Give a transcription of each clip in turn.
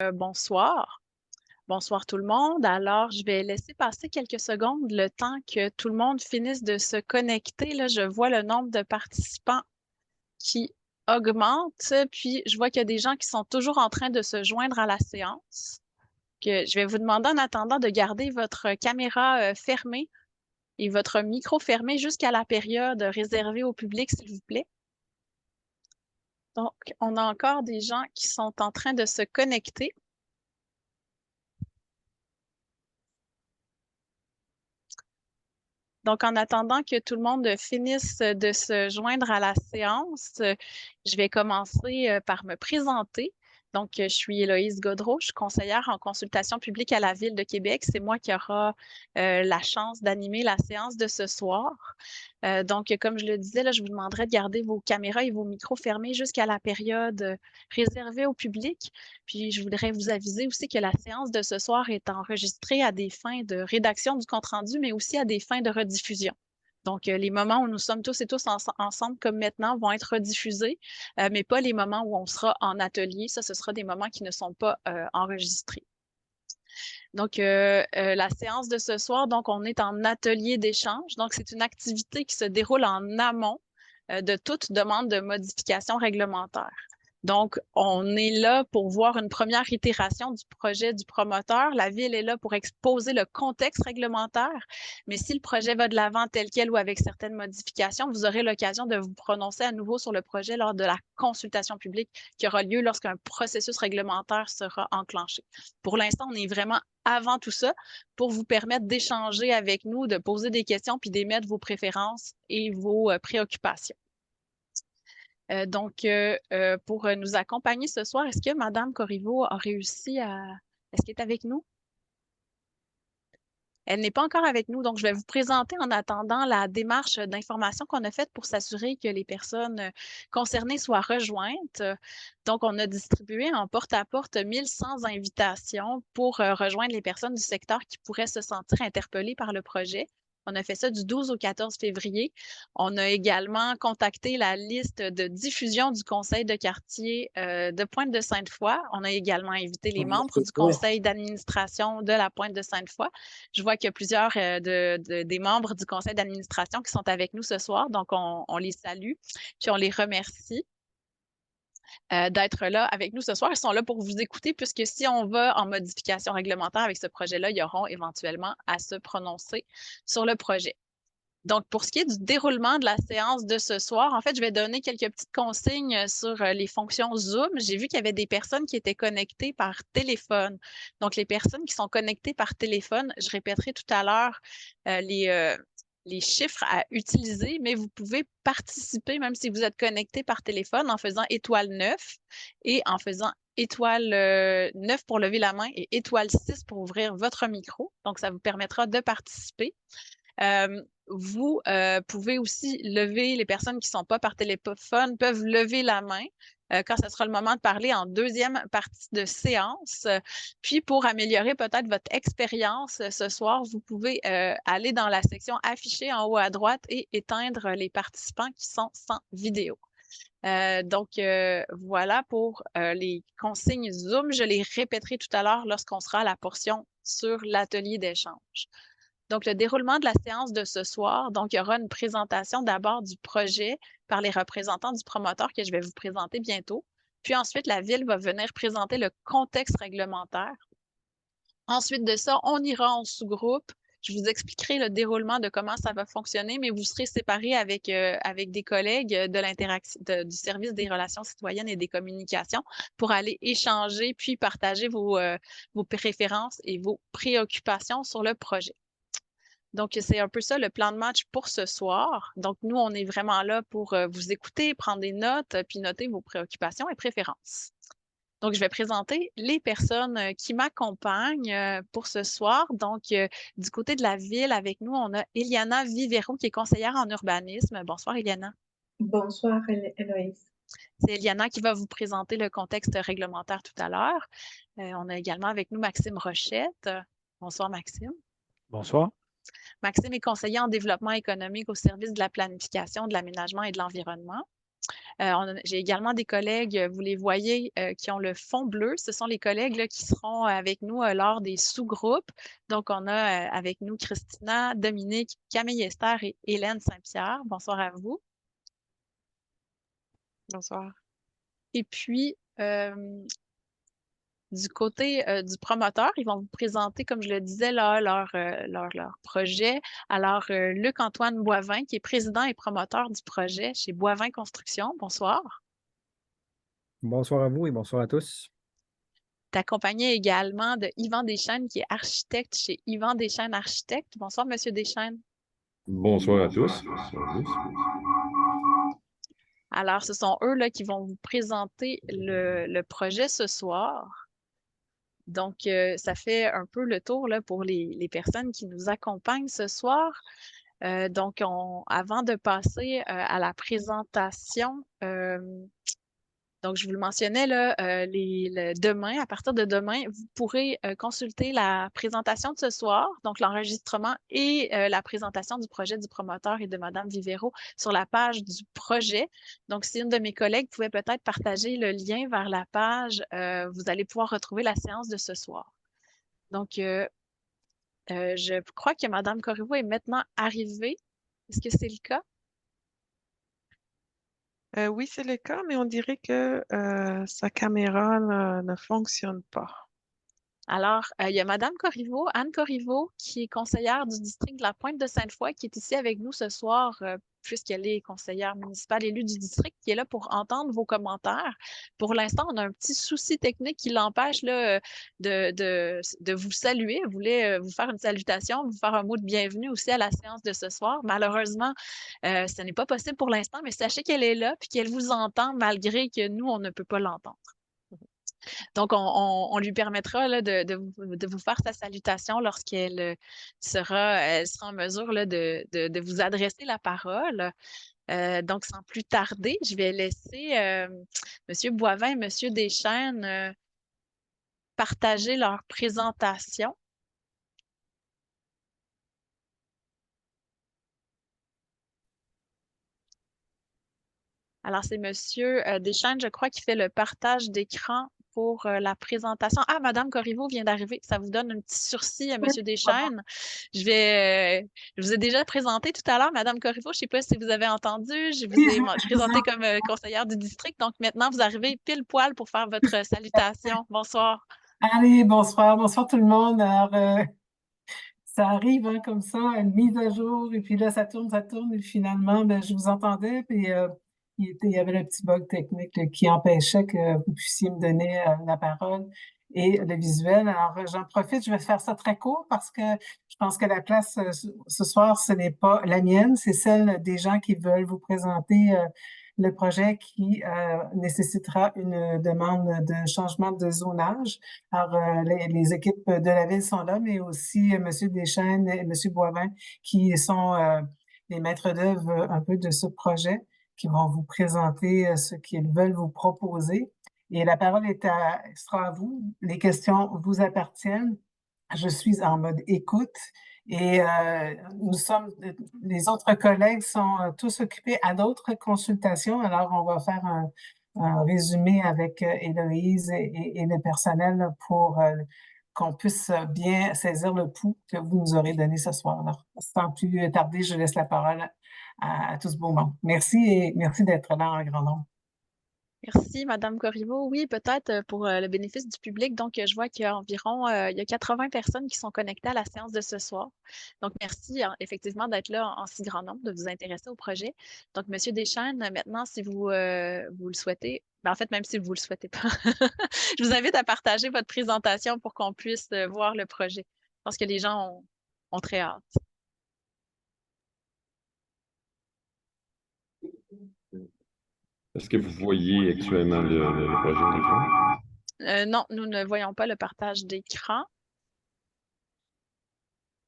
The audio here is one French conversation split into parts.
Bonsoir. Bonsoir tout le monde. Alors, je vais laisser passer quelques secondes le temps que tout le monde finisse de se connecter. Là, je vois le nombre de participants qui augmente, puis je vois qu'il y a des gens qui sont toujours en train de se joindre à la séance. Que je vais vous demander en attendant de garder votre caméra fermée et votre micro fermé jusqu'à la période réservée au public, s'il vous plaît. Donc, on a encore des gens qui sont en train de se connecter. Donc, en attendant que tout le monde finisse de se joindre à la séance, je vais commencer par me présenter. Donc, je suis Héloïse Gaudreault, je suis conseillère en consultation publique à la Ville de Québec. C'est moi qui aura la chance d'animer la séance de ce soir. Donc, comme je le disais, là, je vous demanderai de garder vos caméras et vos micros fermés jusqu'à la période réservée au public. Puis, je voudrais vous aviser aussi que la séance de ce soir est enregistrée à des fins de rédaction du compte-rendu, mais aussi à des fins de rediffusion. Donc, les moments où nous sommes tous et tous ensemble comme maintenant vont être rediffusés, mais pas les moments où on sera en atelier. Ça, ce sera des moments qui ne sont pas enregistrés. Donc, la séance de ce soir, donc, on est en atelier d'échange. Donc, c'est une activité qui se déroule en amont de toute demande de modification réglementaire. Donc, on est là pour voir une première itération du projet du promoteur. La Ville est là pour exposer le contexte réglementaire. Mais si le projet va de l'avant tel quel ou avec certaines modifications, vous aurez l'occasion de vous prononcer à nouveau sur le projet lors de la consultation publique qui aura lieu lorsqu'un processus réglementaire sera enclenché. Pour l'instant, on est vraiment avant tout ça pour vous permettre d'échanger avec nous, de poser des questions puis d'émettre vos préférences et vos préoccupations. Pour nous accompagner ce soir, est-ce que Madame Corriveau a réussi à... Est-ce qu'elle est avec nous? Elle n'est pas encore avec nous, donc je vais vous présenter en attendant la démarche d'information qu'on a faite pour s'assurer que les personnes concernées soient rejointes. Donc, on a distribué en porte-à-porte 1100 invitations pour rejoindre les personnes du secteur qui pourraient se sentir interpellées par le projet. On a fait ça du 12 au 14 février. On a également contacté la liste de diffusion du conseil de quartier de Pointe-de-Sainte-Foy. On a également invité les membres du conseil d'administration de la Pointe-de-Sainte-Foy. Je vois qu'il y a plusieurs des membres du conseil d'administration qui sont avec nous ce soir, donc on les salue, puis on les remercie d'être là avec nous ce soir. Ils sont là pour vous écouter, puisque si on va en modification réglementaire avec ce projet-là, ils auront éventuellement à se prononcer sur le projet. Donc, pour ce qui est du déroulement de la séance de ce soir, en fait, je vais donner quelques petites consignes sur les fonctions Zoom. J'ai vu qu'il y avait des personnes qui étaient connectées par téléphone. Donc, les personnes qui sont connectées par téléphone, je répéterai tout à l'heure les chiffres à utiliser, mais vous pouvez participer, même si vous êtes connecté par téléphone, en faisant étoile 9 et en faisant étoile 9 pour lever la main et étoile 6 pour ouvrir votre micro. Donc, ça vous permettra de participer. Vous pouvez aussi lever, les personnes qui ne sont pas par téléphone peuvent lever la main quand ce sera le moment de parler en deuxième partie de séance. Puis, pour améliorer peut-être votre expérience ce soir, vous pouvez aller dans la section affichée en haut à droite et éteindre les participants qui sont sans vidéo. Voilà pour les consignes Zoom. Je les répéterai tout à l'heure lorsqu'on sera à la portion sur l'atelier d'échange. Donc, le déroulement de la séance de ce soir, donc, il y aura une présentation d'abord du projet par les représentants du promoteur que je vais vous présenter bientôt. Puis ensuite, la Ville va venir présenter le contexte réglementaire. Ensuite de ça, on ira en sous-groupe. Je vous expliquerai le déroulement de comment ça va fonctionner, mais vous serez séparés avec des collègues de l'interaction du service des relations citoyennes et des communications pour aller échanger puis partager vos préférences et vos préoccupations sur le projet. Donc, c'est un peu ça le plan de match pour ce soir. Donc, nous, on est vraiment là pour vous écouter, prendre des notes, puis noter vos préoccupations et préférences. Donc, je vais présenter les personnes qui m'accompagnent pour ce soir. Donc, du côté de la Ville, avec nous, on a Eliana Vivero, qui est conseillère en urbanisme. Bonsoir, Eliana. Bonsoir, Héloïse. C'est Eliana qui va vous présenter le contexte réglementaire tout à l'heure. On a également avec nous Maxime Rochette. Bonsoir, Maxime. Bonsoir. Maxime est conseiller en développement économique au service de la planification, de l'aménagement et de l'environnement. J'ai également des collègues, vous les voyez, qui ont le fond bleu. Ce sont les collègues là, qui seront avec nous lors des sous-groupes. Donc, on a avec nous Christina, Dominique, Camille Esther et Hélène Saint-Pierre. Bonsoir à vous. Bonsoir. Et puis, du côté du promoteur, ils vont vous présenter, comme je le disais, là, leur projet. Alors, Luc-Antoine Boivin, qui est président et promoteur du projet chez Boivin Construction. Bonsoir. Bonsoir à vous et bonsoir à tous. Tu es accompagné également de Yvan Deschênes, qui est architecte chez Yvan Deschênes Architecte. Bonsoir, Monsieur Deschênes. Bonsoir à tous. Bonsoir à tous. Alors, ce sont eux là, qui vont vous présenter le projet ce soir. Donc, ça fait un peu le tour là, pour les personnes qui nous accompagnent ce soir. Donc, avant de passer à la présentation, donc je vous le mentionnais, là, demain, à partir de demain, vous pourrez consulter la présentation de ce soir, donc l'enregistrement et la présentation du projet du promoteur et de Madame Vivero sur la page du projet. Donc, si une de mes collègues pouvait peut-être partager le lien vers la page, vous allez pouvoir retrouver la séance de ce soir. Donc, je crois que Madame Corriveau est maintenant arrivée. Est-ce que c'est le cas? Oui, c'est le cas, mais on dirait que sa caméra ne fonctionne pas. Alors, il y a Madame Corriveau, Anne Corriveau, qui est conseillère du district de la Pointe-de-Sainte-Foy, qui est ici avec nous ce soir, puisqu'elle est conseillère municipale élue du district, qui est là pour entendre vos commentaires. Pour l'instant, on a un petit souci technique qui l'empêche là, de vous saluer. Elle voulait vous faire une salutation, vous faire un mot de bienvenue aussi à la séance de ce soir. Malheureusement, ce n'est pas possible pour l'instant, mais sachez qu'elle est là et qu'elle vous entend malgré que nous, on ne peut pas l'entendre. Donc, on lui permettra là, de vous faire sa salutation lorsqu'elle sera en mesure là, de vous adresser la parole. Donc, sans plus tarder, je vais laisser M. Boivin et M. Deschênes partager leur présentation. Alors, c'est M. Deschênes, je crois, qui fait le partage d'écran pour la présentation. Ah, Madame Corriveau vient d'arriver. Ça vous donne un petit sursis à M. Deschênes. Je vous ai déjà présenté tout à l'heure, Madame Corriveau. Je ne sais pas si vous avez entendu. Je vous ai présenté comme conseillère du district. Donc, maintenant, vous arrivez pile poil pour faire votre salutation. Bonsoir. Allez, bonsoir, bonsoir tout le monde. Alors, ça arrive hein, comme ça, une mise à jour, et puis là, ça tourne, et finalement, ben, je vous entendais, puis il y avait le petit bug technique là, qui empêchait que vous puissiez me donner la parole et le visuel. Alors, j'en profite, je vais faire ça très court parce que je pense que la place ce soir, ce n'est pas la mienne, c'est celle des gens qui veulent vous présenter le projet qui nécessitera une demande de changement de zonage. Alors, les équipes de la ville sont là, mais aussi M. Deschênes et M. Boivin, qui sont les maîtres d'œuvre un peu de ce projet, qui vont vous présenter ce qu'ils veulent vous proposer. Et la parole sera à vous. Les questions vous appartiennent. Je suis en mode écoute et les autres collègues sont tous occupés à d'autres consultations. Alors, on va faire un résumé avec Héloïse et le personnel pour qu'on puisse bien saisir le pouls que vous nous aurez donné ce soir. Alors, sans plus tarder, je laisse la parole à tout ce beau monde. Merci et merci d'être là en grand nombre. Merci, Madame Corriveau. Oui, peut-être pour le bénéfice du public. Donc, je vois qu'il y a environ il y a 80 personnes qui sont connectées à la séance de ce soir. Donc, merci effectivement d'être là en si grand nombre, de vous intéresser au projet. Donc, Monsieur Deschênes, maintenant, si vous le souhaitez, ben, en fait, même si vous ne le souhaitez pas, je vous invite à partager votre présentation pour qu'on puisse voir le projet. Parce que les gens ont très hâte. Est-ce que vous voyez actuellement le projet à l'écran? Non, nous ne voyons pas le partage d'écran.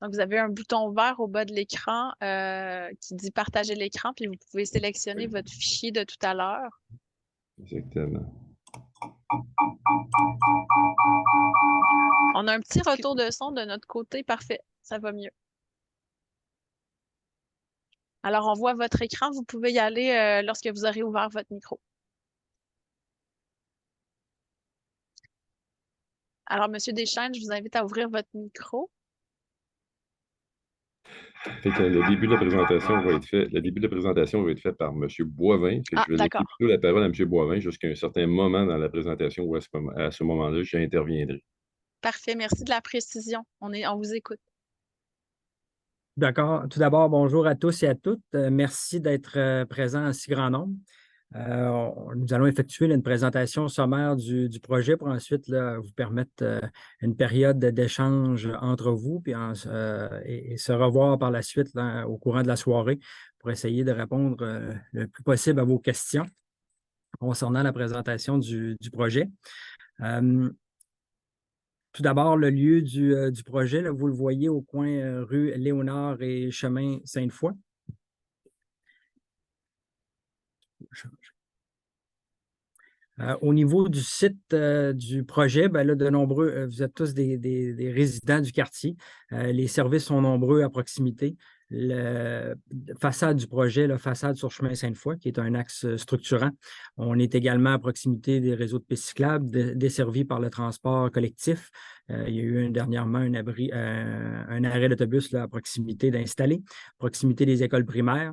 Donc, vous avez un bouton vert au bas de l'écran qui dit partager l'écran, puis vous pouvez sélectionner votre fichier de tout à l'heure. Exactement. On a un petit retour de son de notre côté. Parfait, ça va mieux. Alors, on voit votre écran. Vous pouvez y aller lorsque vous aurez ouvert votre micro. Alors, Monsieur Deschênes, je vous invite à ouvrir votre micro. Fait que le début de la présentation va être fait. Le début de la présentation va être fait par M. Boivin. Fait que je vais laisser D'accord. plutôt la parole à M. Boivin jusqu'à un certain moment dans la présentation où à ce moment-là, j'interviendrai. Parfait. Merci de la précision. On vous écoute. D'accord. Tout d'abord, bonjour à tous et à toutes. Merci d'être présents en si grand nombre. Nous allons effectuer une présentation sommaire du projet pour ensuite là, vous permettre une période d'échange entre vous et se revoir par la suite là, au courant de la soirée pour essayer de répondre le plus possible à vos questions concernant la présentation du projet. Tout d'abord, le lieu du projet, là, vous le voyez au coin rue Léonard et chemin Sainte-Foy. Au niveau du site du projet, ben là, vous êtes tous des résidents du quartier. Les services sont nombreux à proximité. La façade du projet, la façade sur chemin Sainte-Foy, qui est un axe structurant. On est également à proximité des réseaux de pistes cyclables desservis par le transport collectif. Il y a eu dernièrement un arrêt d'autobus à proximité d'installer, proximité des écoles primaires,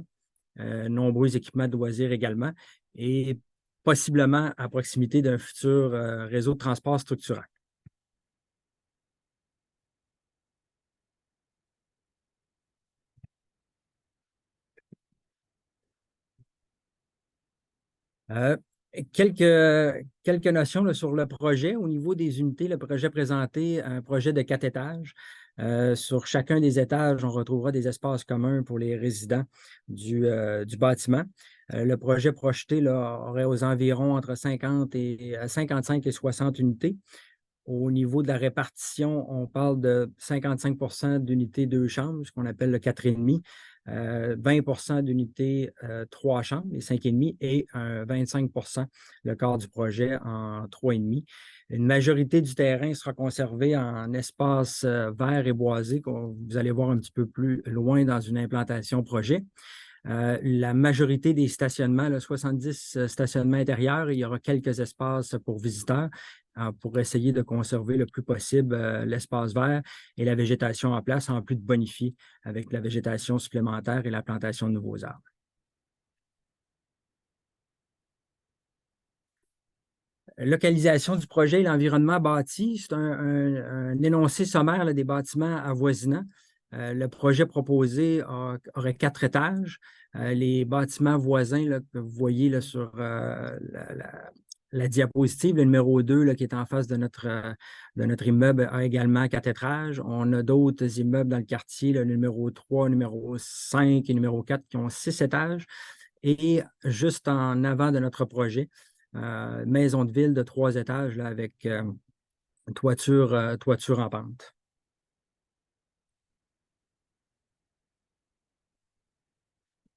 nombreux équipements de loisirs également. Et possiblement à proximité d'un futur réseau de transport structurant. Quelques notions là, sur le projet. Au niveau des unités, le projet présenté, un projet de 4 étages. Sur chacun des étages, on retrouvera des espaces communs pour les résidents du bâtiment. Le projet projeté là, aurait aux environs entre 55 et 60 unités. Au niveau de la répartition, on parle de 55 d'unités 2 chambres, ce qu'on appelle le 4,5, 20 d'unités 3 chambres, les 5,5, et 25 le quart du projet en 3,5. Une majorité du terrain sera conservé en espace vert et boisé, que vous allez voir un petit peu plus loin dans une implantation projet. La majorité des stationnements, là, 70 stationnements intérieurs, il y aura quelques espaces pour visiteurs pour essayer de conserver le plus possible l'espace vert et la végétation en place, en plus de bonifier avec la végétation supplémentaire et la plantation de nouveaux arbres. Localisation du projet et l'environnement bâti, c'est un énoncé sommaire là, des bâtiments avoisinants. Le projet proposé aurait 4 étages. Les bâtiments voisins là, que vous voyez là, sur la diapositive, le numéro 2 là, qui est en face de notre immeuble, a également 4 étages. On a d'autres immeubles dans le quartier, le numéro 3, numéro 5 et numéro 4 qui ont 6 étages. Et juste en avant de notre projet, maison de ville de 3 étages là, avec toiture en pente.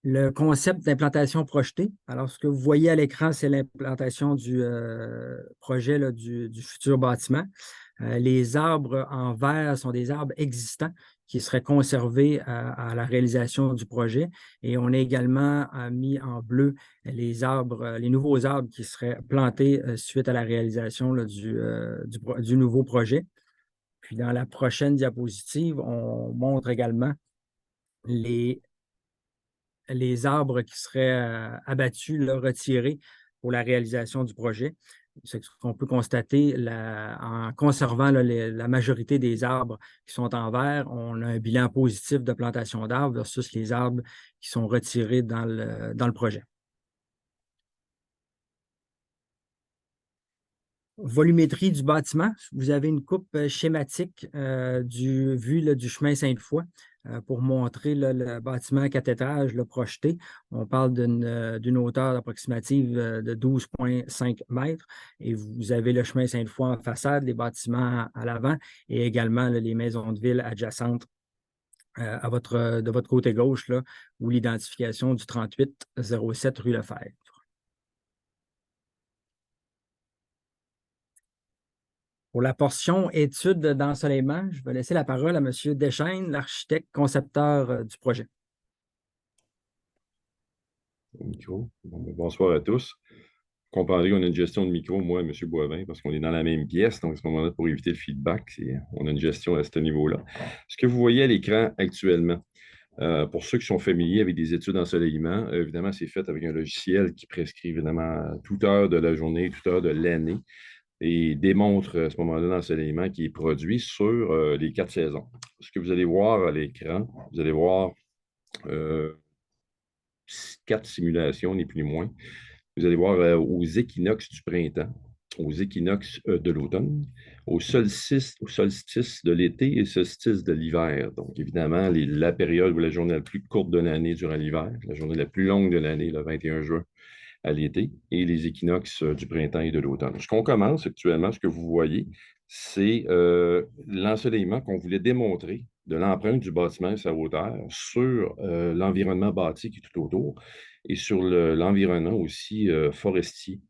Le concept d'implantation projetée. Alors, ce que vous voyez à l'écran, c'est l'implantation du projet là, du futur bâtiment. Les arbres en vert sont des arbres existants qui seraient conservés à la réalisation du projet. Et on a également mis en bleu les nouveaux arbres qui seraient plantés suite à la réalisation là, du nouveau projet. Puis, dans la prochaine diapositive, on montre également les arbres qui seraient abattus, là, retirés pour la réalisation du projet. C'est ce qu'on peut constater en conservant là, la majorité des arbres qui sont en vert. On a un bilan positif de plantation d'arbres versus les arbres qui sont retirés dans le projet. Volumétrie du bâtiment. Vous avez une coupe schématique vue là, du chemin Sainte-Foy pour montrer là, le bâtiment à 4 étages là, projeté. On parle d'une hauteur approximative de 12,5 mètres. Et vous avez le chemin Sainte-Foy en façade, les bâtiments à l'avant et également là, les maisons de ville adjacentes de votre côté gauche, là, ou l'identification du 3807 rue Lefebvre. Pour la portion études d'ensoleillement, je vais laisser la parole à M. Deschênes, l'architecte concepteur du projet. au micro. Bon, bonsoir à tous. Vous comprendrez qu'on a une gestion de micro, moi et M. Boivin, parce qu'on est dans la même pièce. Donc, à ce moment-là, pour éviter le feedback, on a une gestion à ce niveau-là. Ce que vous voyez à l'écran actuellement, pour ceux qui sont familiers avec des études d'ensoleillement, évidemment, c'est fait avec un logiciel qui prescrit évidemment toute heure de la journée, toute heure de l'année et démontre à ce moment-là l'ensoleillement qui est produit sur les 4 saisons. Ce que vous allez voir à l'écran, vous allez voir 4 simulations, ni plus ni moins. Vous allez voir aux équinoxes du printemps, aux équinoxes de l'automne, au solstice de l'été et solstice de l'hiver. Donc, évidemment, la période où la journée la plus courte de l'année durant l'hiver, la journée la plus longue de l'année, le 21 juin à l'été, et les équinoxes du printemps et de l'automne. Ce qu'on commence actuellement, ce que vous voyez, c'est l'ensoleillement qu'on voulait démontrer de l'empreinte du bâtiment et sa hauteur sur l'environnement bâti qui est tout autour et sur l'environnement aussi forestier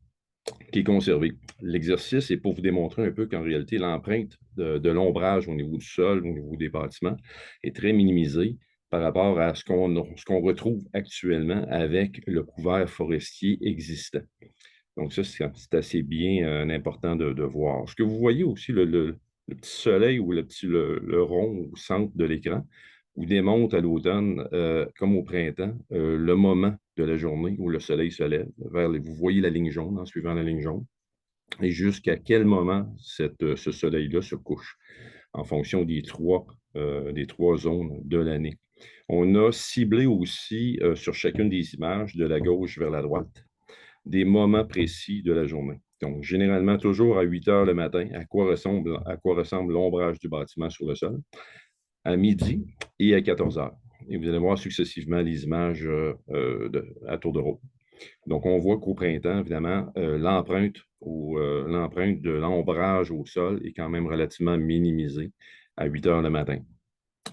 qui est conservé. L'exercice est pour vous démontrer un peu qu'en réalité, l'empreinte de l'ombrage au niveau du sol, au niveau des bâtiments, est très minimisée par rapport à ce qu'on retrouve actuellement avec le couvert forestier existant. Donc ça, c'est assez bien important de voir. Ce que vous voyez aussi, le petit soleil ou le rond au centre de l'écran, vous démontre à l'automne, comme au printemps, le moment de la journée où le soleil se lève. Vous voyez la ligne jaune en suivant la ligne jaune. Et jusqu'à quel moment ce soleil-là se couche, en fonction des trois zones de l'année. On a ciblé aussi sur chacune des images, de la gauche vers la droite, des moments précis de la journée. Donc, généralement, toujours à 8 heures le matin, à quoi ressemble l'ombrage du bâtiment sur le sol, à midi et à 14 heures. Et vous allez voir successivement les images à tour de rôle. Donc, on voit qu'au printemps, évidemment, l'empreinte de l'ombrage au sol est quand même relativement minimisée à 8 heures le matin.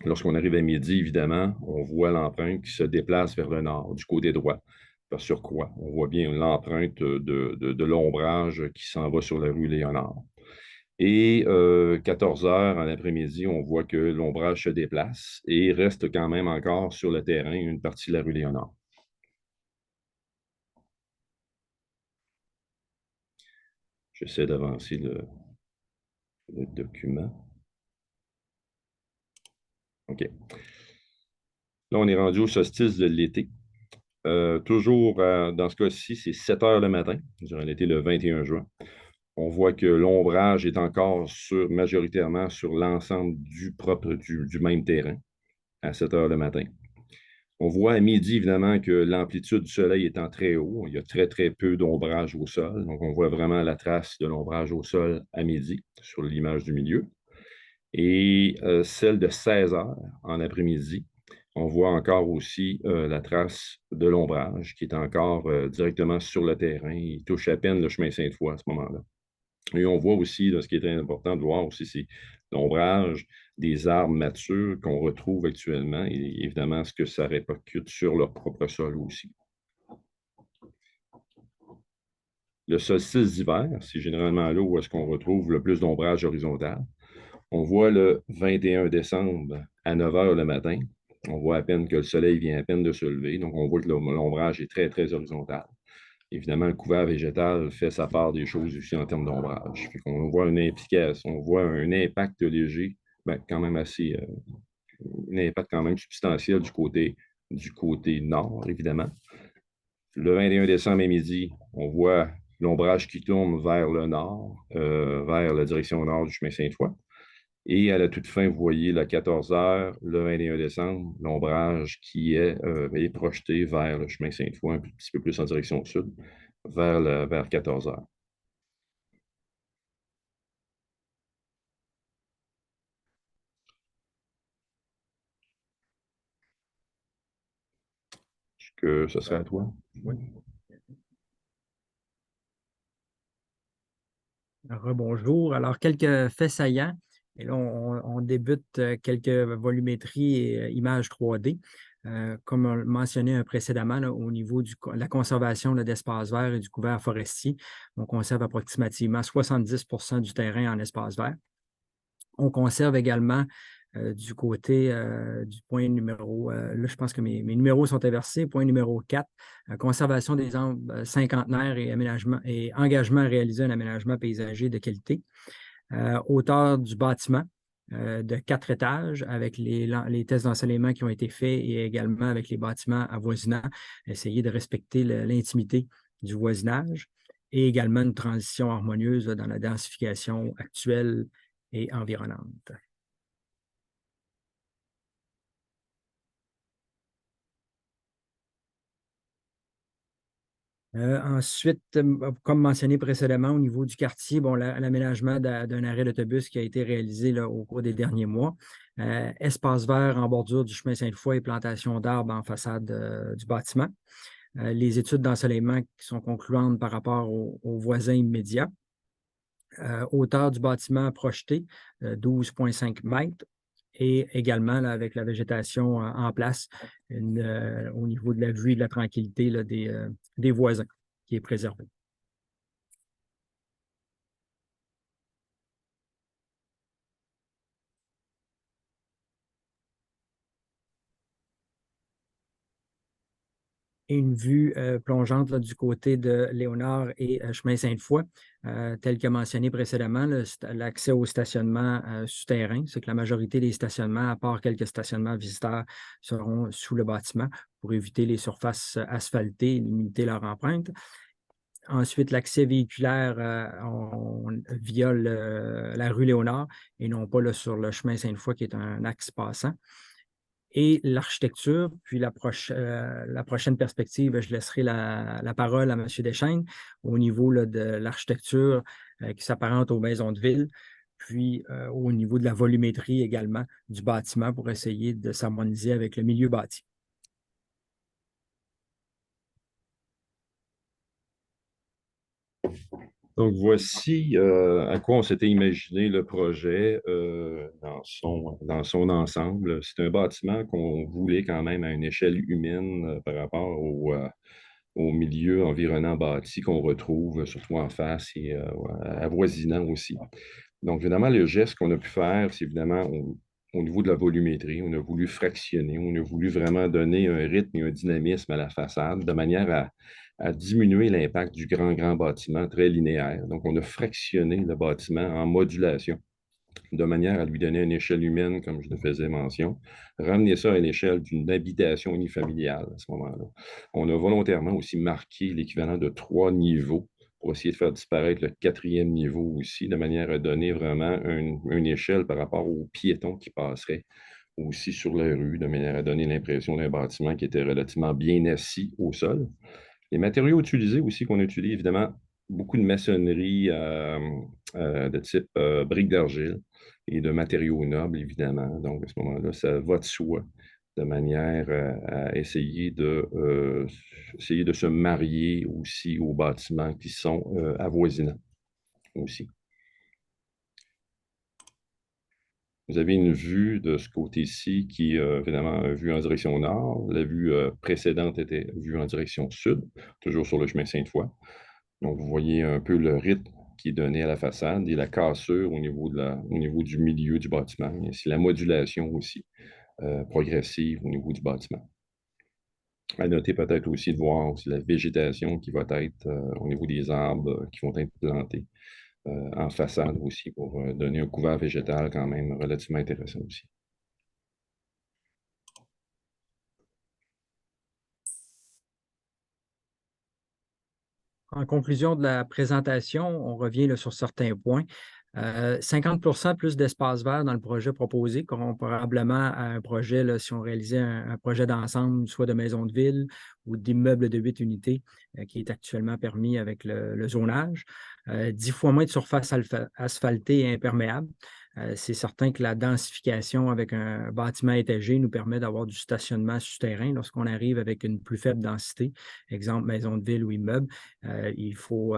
Lorsqu'on arrive à midi, évidemment, on voit l'empreinte qui se déplace vers le nord, du côté droit. Sur quoi? On voit bien l'empreinte de l'ombrage qui s'en va sur la rue Léonard. Et 14 heures en après-midi, on voit que l'ombrage se déplace et reste quand même encore sur le terrain une partie de la rue Léonard. J'essaie d'avancer le document. OK. Là, on est rendu au solstice de l'été. Toujours, dans ce cas-ci, c'est 7 heures le matin, durant l'été le 21 juin. On voit que l'ombrage est encore majoritairement sur l'ensemble du même terrain, à 7 heures le matin. On voit à midi, évidemment, que l'amplitude du soleil étant très haut, il y a très, très peu d'ombrage au sol. Donc, on voit vraiment la trace de l'ombrage au sol à midi, sur l'image du milieu. Et celle de 16 heures en après-midi, on voit encore aussi la trace de l'ombrage qui est encore directement sur le terrain. Il touche à peine le chemin Sainte-Foy à ce moment-là. Et on voit aussi, là, ce qui est très important de voir aussi, c'est l'ombrage des arbres matures qu'on retrouve actuellement et évidemment ce que ça répercute sur leur propre sol aussi. Le solstice d'hiver, c'est généralement là où est-ce qu'on retrouve le plus d'ombrage horizontal. On voit le 21 décembre à 9 heures le matin. On voit à peine que le soleil vient à peine de se lever. Donc, on voit que l'ombrage est très, très horizontal. Évidemment, le couvert végétal fait sa part des choses aussi en termes d'ombrage. On voit une implication, on voit un impact léger, quand même assez, un impact quand même substantiel du côté nord, évidemment. Le 21 décembre à midi, on voit l'ombrage qui tourne vers le nord, vers la direction nord du chemin Sainte-Foy. Et à la toute fin, vous voyez, à 14 heures, le 21 décembre, l'ombrage qui est projeté vers le chemin Sainte-Foy, un petit peu plus en direction sud, vers 14 heures. Est-ce que ce serait à toi? Oui. Rebonjour. Alors, quelques faits saillants. Et là, on débute quelques volumétries et images 3D. Comme on le mentionnait précédemment, là, au niveau de la conservation d'espaces verts et du couvert forestier, on conserve approximativement 70 du terrain en espace vert. On conserve également du côté du point numéro, là, je pense que mes numéros sont inversés. Point numéro 4, conservation des arbres cinquantenaires et engagement à réaliser un aménagement paysager de qualité. Hauteur du bâtiment de 4 étages avec les tests d'ensoleillement qui ont été faits et également avec les bâtiments avoisinants, essayer de respecter l'intimité du voisinage et également une transition harmonieuse dans la densification actuelle et environnante. Ensuite, comme mentionné précédemment, au niveau du quartier, bon, l'aménagement d'un arrêt d'autobus qui a été réalisé là, au cours des derniers mois. Espace vert en bordure du chemin Sainte-Foy et plantation d'arbres en façade du bâtiment. Les études d'ensoleillement qui sont concluantes par rapport aux voisins immédiats. Hauteur du bâtiment projeté, 12,5 mètres. Et également, là, avec la végétation en place, au niveau de la vue et de la tranquillité là, des voisins qui est préservée. Et une vue plongeante là, du côté de Léonard et chemin Sainte-Foy, tel que mentionné précédemment, l'accès au stationnement souterrain, c'est que la majorité des stationnements, à part quelques stationnements visiteurs, seront sous le bâtiment pour éviter les surfaces asphaltées et limiter leur empreinte. Ensuite, l'accès véhiculaire via la rue Léonard et non pas là, sur le chemin Sainte-Foy qui est un axe passant. Et l'architecture, puis la prochaine perspective, je laisserai la parole à M. Deschênes au niveau là, de l'architecture qui s'apparente aux maisons de ville, puis au niveau de la volumétrie également du bâtiment pour essayer de s'harmoniser avec le milieu bâti. Donc, voici à quoi on s'était imaginé le projet dans son ensemble. C'est un bâtiment qu'on voulait quand même à une échelle humaine par rapport au milieu environnant bâti qu'on retrouve surtout en face et avoisinant aussi. Donc, évidemment, le geste qu'on a pu faire, c'est évidemment au niveau de la volumétrie. On a voulu fractionner, on a voulu vraiment donner un rythme et un dynamisme à la façade de manière à diminuer l'impact du grand bâtiment très linéaire. Donc, on a fractionné le bâtiment en modulation de manière à lui donner une échelle humaine, comme je le faisais mention, ramener ça à une échelle d'une habitation unifamiliale à ce moment-là. On a volontairement aussi marqué l'équivalent de 3 niveaux pour essayer de faire disparaître le 4e niveau aussi, de manière à donner vraiment une échelle par rapport aux piétons qui passeraient aussi sur la rue, de manière à donner l'impression d'un bâtiment qui était relativement bien assis au sol. Les matériaux utilisés aussi, qu'on utilise évidemment beaucoup de maçonnerie de type briques d'argile et de matériaux nobles, évidemment. Donc, à ce moment-là, ça va de soi, de manière à essayer de se marier aussi aux bâtiments qui sont avoisinants aussi. Vous avez une vue de ce côté-ci qui est évidemment une vue en direction nord. La vue précédente était vue en direction sud, toujours sur le chemin Sainte-Foy. Donc, vous voyez un peu le rythme qui est donné à la façade et la cassure au niveau du milieu du bâtiment. Et c'est la modulation aussi progressive au niveau du bâtiment. À noter peut-être aussi de voir aussi la végétation qui va être au niveau des arbres qui vont être plantés en façade aussi pour donner un couvert végétal quand même relativement intéressant aussi. En conclusion de la présentation, on revient là, sur certains points. 50% plus d'espace vert dans le projet proposé, comparablement à un projet, là, si on réalisait un projet d'ensemble, soit de maison de ville ou d'immeuble de 8 unités, qui est actuellement permis avec le zonage. 10 fois moins de surface asphaltée et imperméable. C'est certain que la densification avec un bâtiment étagé nous permet d'avoir du stationnement souterrain lorsqu'on arrive avec une plus faible densité, exemple maison de ville ou immeuble. Il faut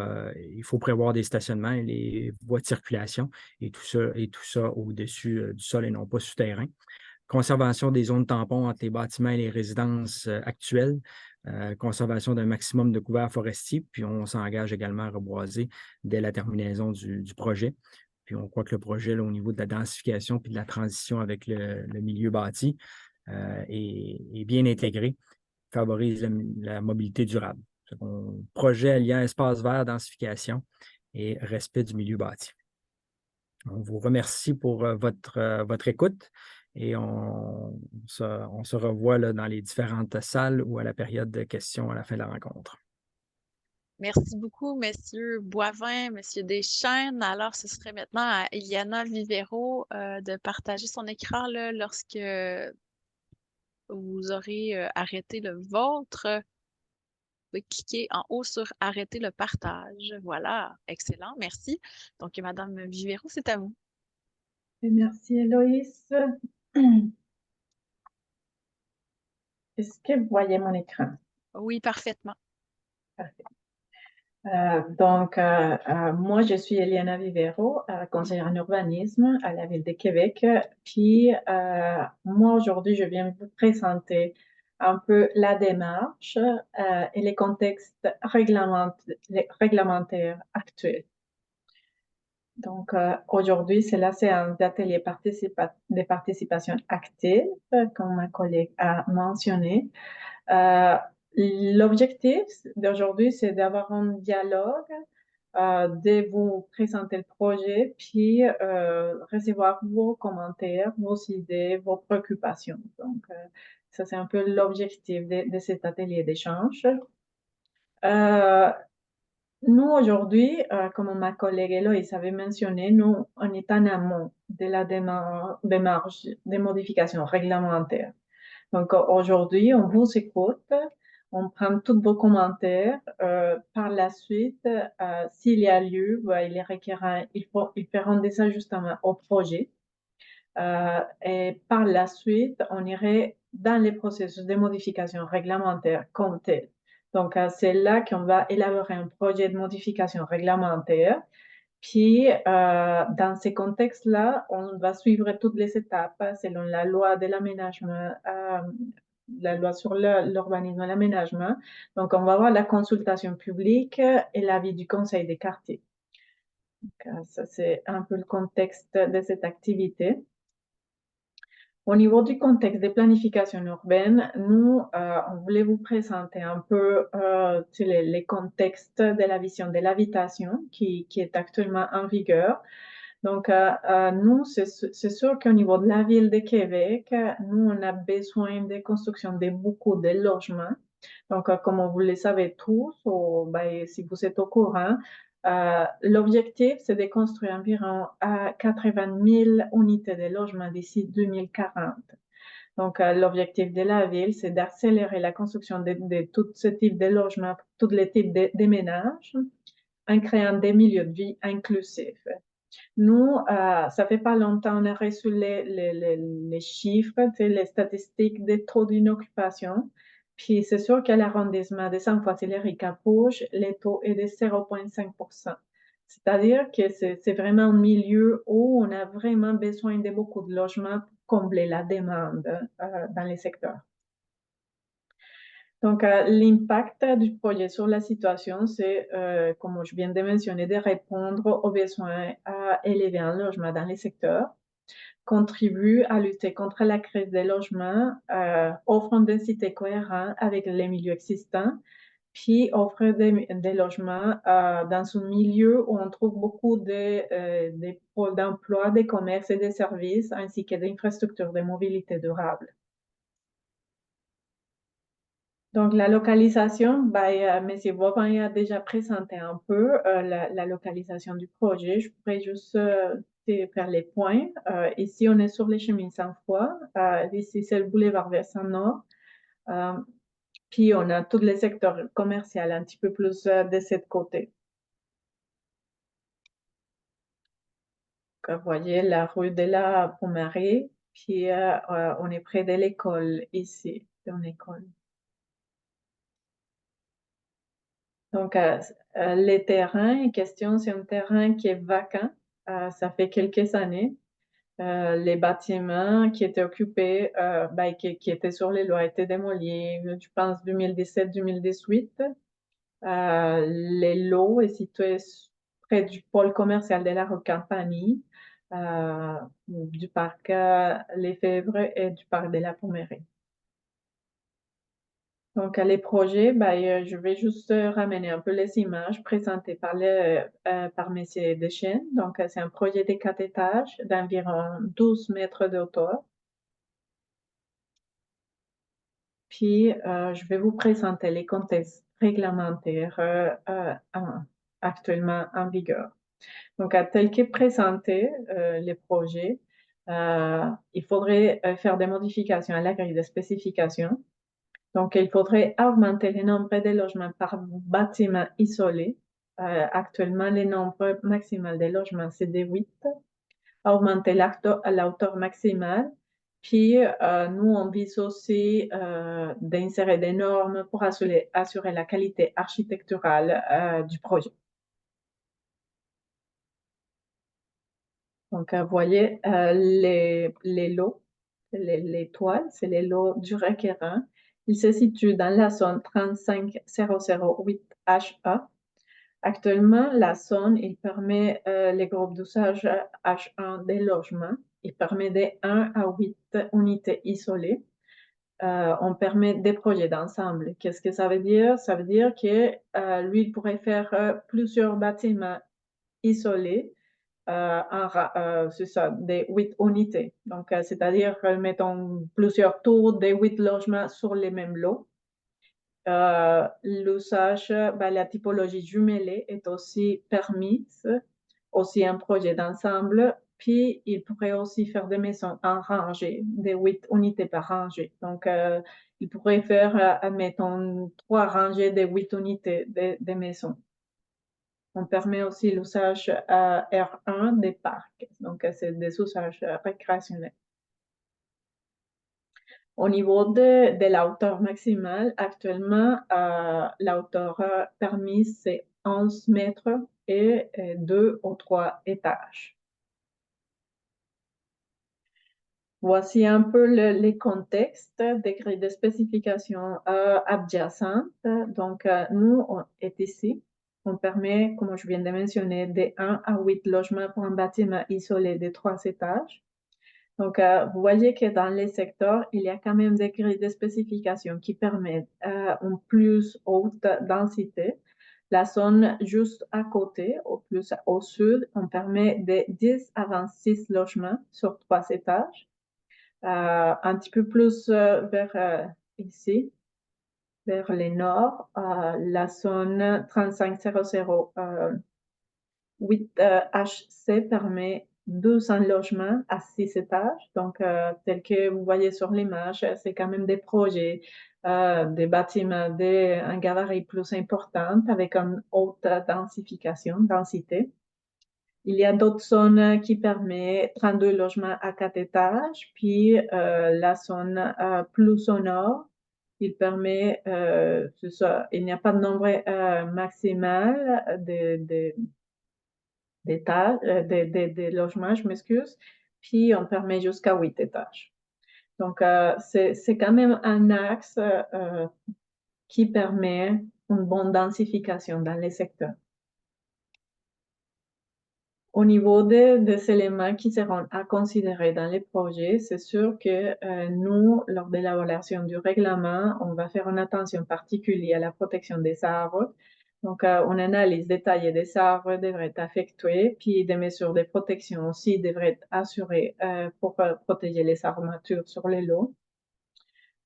prévoir des stationnements et les voies de circulation et tout ça au-dessus du sol et non pas souterrain. Conservation des zones tampons entre les bâtiments et les résidences actuelles. Conservation d'un maximum de couverts forestiers, puis on s'engage également à reboiser dès la terminaison du projet. Puis on croit que le projet, là, au niveau de la densification puis de la transition avec le milieu bâti, est bien intégré, favorise la mobilité durable. C'est un projet alliant espace vert, densification et respect du milieu bâti. On vous remercie pour votre écoute et on se revoit là, dans les différentes salles ou à la période de questions à la fin de la rencontre. Merci beaucoup, Monsieur Boivin, Monsieur Deschaines. Alors, ce serait maintenant à Eliana Vivero de partager son écran là, lorsque vous aurez arrêté le vôtre. Vous pouvez cliquer en haut sur arrêter le partage. Voilà, excellent, merci. Donc, Madame Vivero, c'est à vous. Et merci, Héloïse. Est-ce que vous voyez mon écran? Oui, parfaitement. Parfait. Moi, je suis Eliana Vivero, conseillère en urbanisme à la Ville de Québec. Puis, moi, aujourd'hui, je viens vous présenter un peu la démarche et les contextes réglementaires actuels. Donc, aujourd'hui, c'est la séance d'atelier de participation active, comme ma collègue a mentionné. L'objectif d'aujourd'hui, c'est d'avoir un dialogue, de vous présenter le projet, puis recevoir vos commentaires, vos idées, vos préoccupations. Donc, ça, c'est un peu l'objectif de cet atelier d'échange. Nous, aujourd'hui, comme ma collègue Héloïse avait mentionné, nous, on est en amont de la démarche de modification réglementaire. Donc, aujourd'hui, on vous écoute, on prend tous vos commentaires. Par la suite, s'il y a lieu, ils feront des ajustements au projet. Et par la suite, on irait dans les processus de modification réglementaire comme tel. Donc, c'est là qu'on va élaborer un projet de modification réglementaire. Puis, dans ces contextes-là, on va suivre toutes les étapes selon la loi de l'aménagement, la loi sur l'urbanisme et l'aménagement. Donc, on va avoir la consultation publique et l'avis du conseil des quartiers. Donc, ça, c'est un peu le contexte de cette activité. Au niveau du contexte des planifications urbaines, nous, on voulait vous présenter un peu les contextes de la vision de l'habitation qui est actuellement en vigueur. Donc, nous, c'est sûr qu'au niveau de la ville de Québec, nous, on a besoin de construction de beaucoup de logements. Donc, comme vous le savez tous, ou si vous êtes au courant, l'objectif, c'est de construire environ 80 000 unités de logement d'ici 2040. Donc, l'objectif de la ville, c'est d'accélérer la construction de tout ce type de logements, tous les types de ménages, en créant des milieux de vie inclusifs. Nous, ça fait pas longtemps, on a reçu les chiffres, les statistiques des taux d'inoccupation. Puis c'est sûr qu'à l'arrondissement de Sainte-Foy-Sillery-Cap-Rouge, le taux est de 0,5%. C'est-à-dire que c'est vraiment un milieu où on a vraiment besoin de beaucoup de logements pour combler la demande dans les secteurs. Donc, l'impact du projet sur la situation, c'est, comme je viens de mentionner, de répondre aux besoins à élever un logement dans les secteurs, contribue à lutter contre la crise des logements, offre une densité cohérente avec les milieux existants, puis offre des logements dans un milieu où on trouve beaucoup de pôles d'emploi, des commerces et des services, ainsi que d'infrastructures de mobilité durable. Donc, la localisation, M. Boivin a déjà présenté un peu la localisation du projet. Je pourrais juste faire les points. Ici, on est sur les chemins sans foi. Ici, c'est le boulevard Versant Nord. Puis, on a tous les secteurs commerciaux un petit peu plus de ce côté. Donc, vous voyez la rue de la Pomarée. Puis, on est près de l'école ici, dans l'école. Donc, les terrains en question, c'est un terrain qui est vacant. Ça fait quelques années. Les bâtiments qui étaient occupés, qui étaient sur les lots, étaient démolis, je pense, 2017-2018. Les lots est situé près du pôle commercial de la rue Campanie, du parc Les Fèvres et du parc de la Pommerie. Donc, les projets, je vais juste ramener un peu les images présentées par M. Deschênes. Donc, c'est un projet de 4 étages d'environ 12 mètres de hauteur. Puis, je vais vous présenter les contextes réglementaires actuellement en vigueur. Donc, tel que présenté, les projets, il faudrait faire des modifications à la grille de spécification. Donc, il faudrait augmenter le nombre de logements par bâtiment isolé. Actuellement, le nombre maximal de logements, c'est de 8. Augmenter la hauteur maximale. Puis, nous, on vise aussi d'insérer des normes pour assurer la qualité architecturale du projet. Donc, vous voyez les lots, les toiles, c'est les lots du requérant. Il se situe dans la zone 35008HA. Actuellement, la zone, il permet les groupes d'usage H1 des logements. Il permet de 1 à 8 unités isolées. On permet des projets d'ensemble. Qu'est-ce que ça veut dire? Ça veut dire que lui, il pourrait faire plusieurs bâtiments isolés. C'est ça, des 8 unités. Donc, c'est-à-dire, mettons plusieurs tours des 8 logements sur les mêmes lots. L'usage, la typologie jumelée est aussi permise, aussi un projet d'ensemble. Puis, il pourrait aussi faire des maisons en rangée, des 8 unités par rangée. Donc, il pourrait faire, admettons, 3 rangées de 8 unités de maisons. On permet aussi l'usage R1 des parcs. Donc, c'est des usages récréationnels. Au niveau de la hauteur maximale, actuellement, la hauteur permise, c'est 11 mètres et 2 ou 3 étages. Voici un peu les contextes des grilles de spécification adjacentes. Donc, nous, on est ici. On permet, comme je viens de mentionner, de 1 à 8 logements pour un bâtiment isolé de 3 étages. Donc, vous voyez que dans les secteurs, il y a quand même des grilles de spécification qui permettent une plus haute densité. La zone juste à côté, plus au sud, on permet de 10 à 26 logements sur 3 étages. Un petit peu plus vers ici, vers le nord, la zone 35008HC permet 200 logements à 6 étages. Donc, tel que vous voyez sur l'image, c'est quand même des projets, des bâtiments d'un gabarit plus important avec une haute densité. Il y a d'autres zones qui permettent 32 logements à 4 étages, puis la zone plus au nord, il permet, c'est ça, il n'y a pas de nombre maximal de logements, je m'excuse, puis on permet jusqu'à 8 étages. Donc, c'est quand même un axe qui permet une bonne densification dans les secteurs. Au niveau des éléments qui seront à considérer dans les projets, c'est sûr que nous, lors de l'évaluation du règlement, on va faire une attention particulière à la protection des arbres. Donc, une analyse détaillée des arbres devrait être effectuée, puis des mesures de protection aussi devraient être assurées pour protéger les arbres matures sur les lots.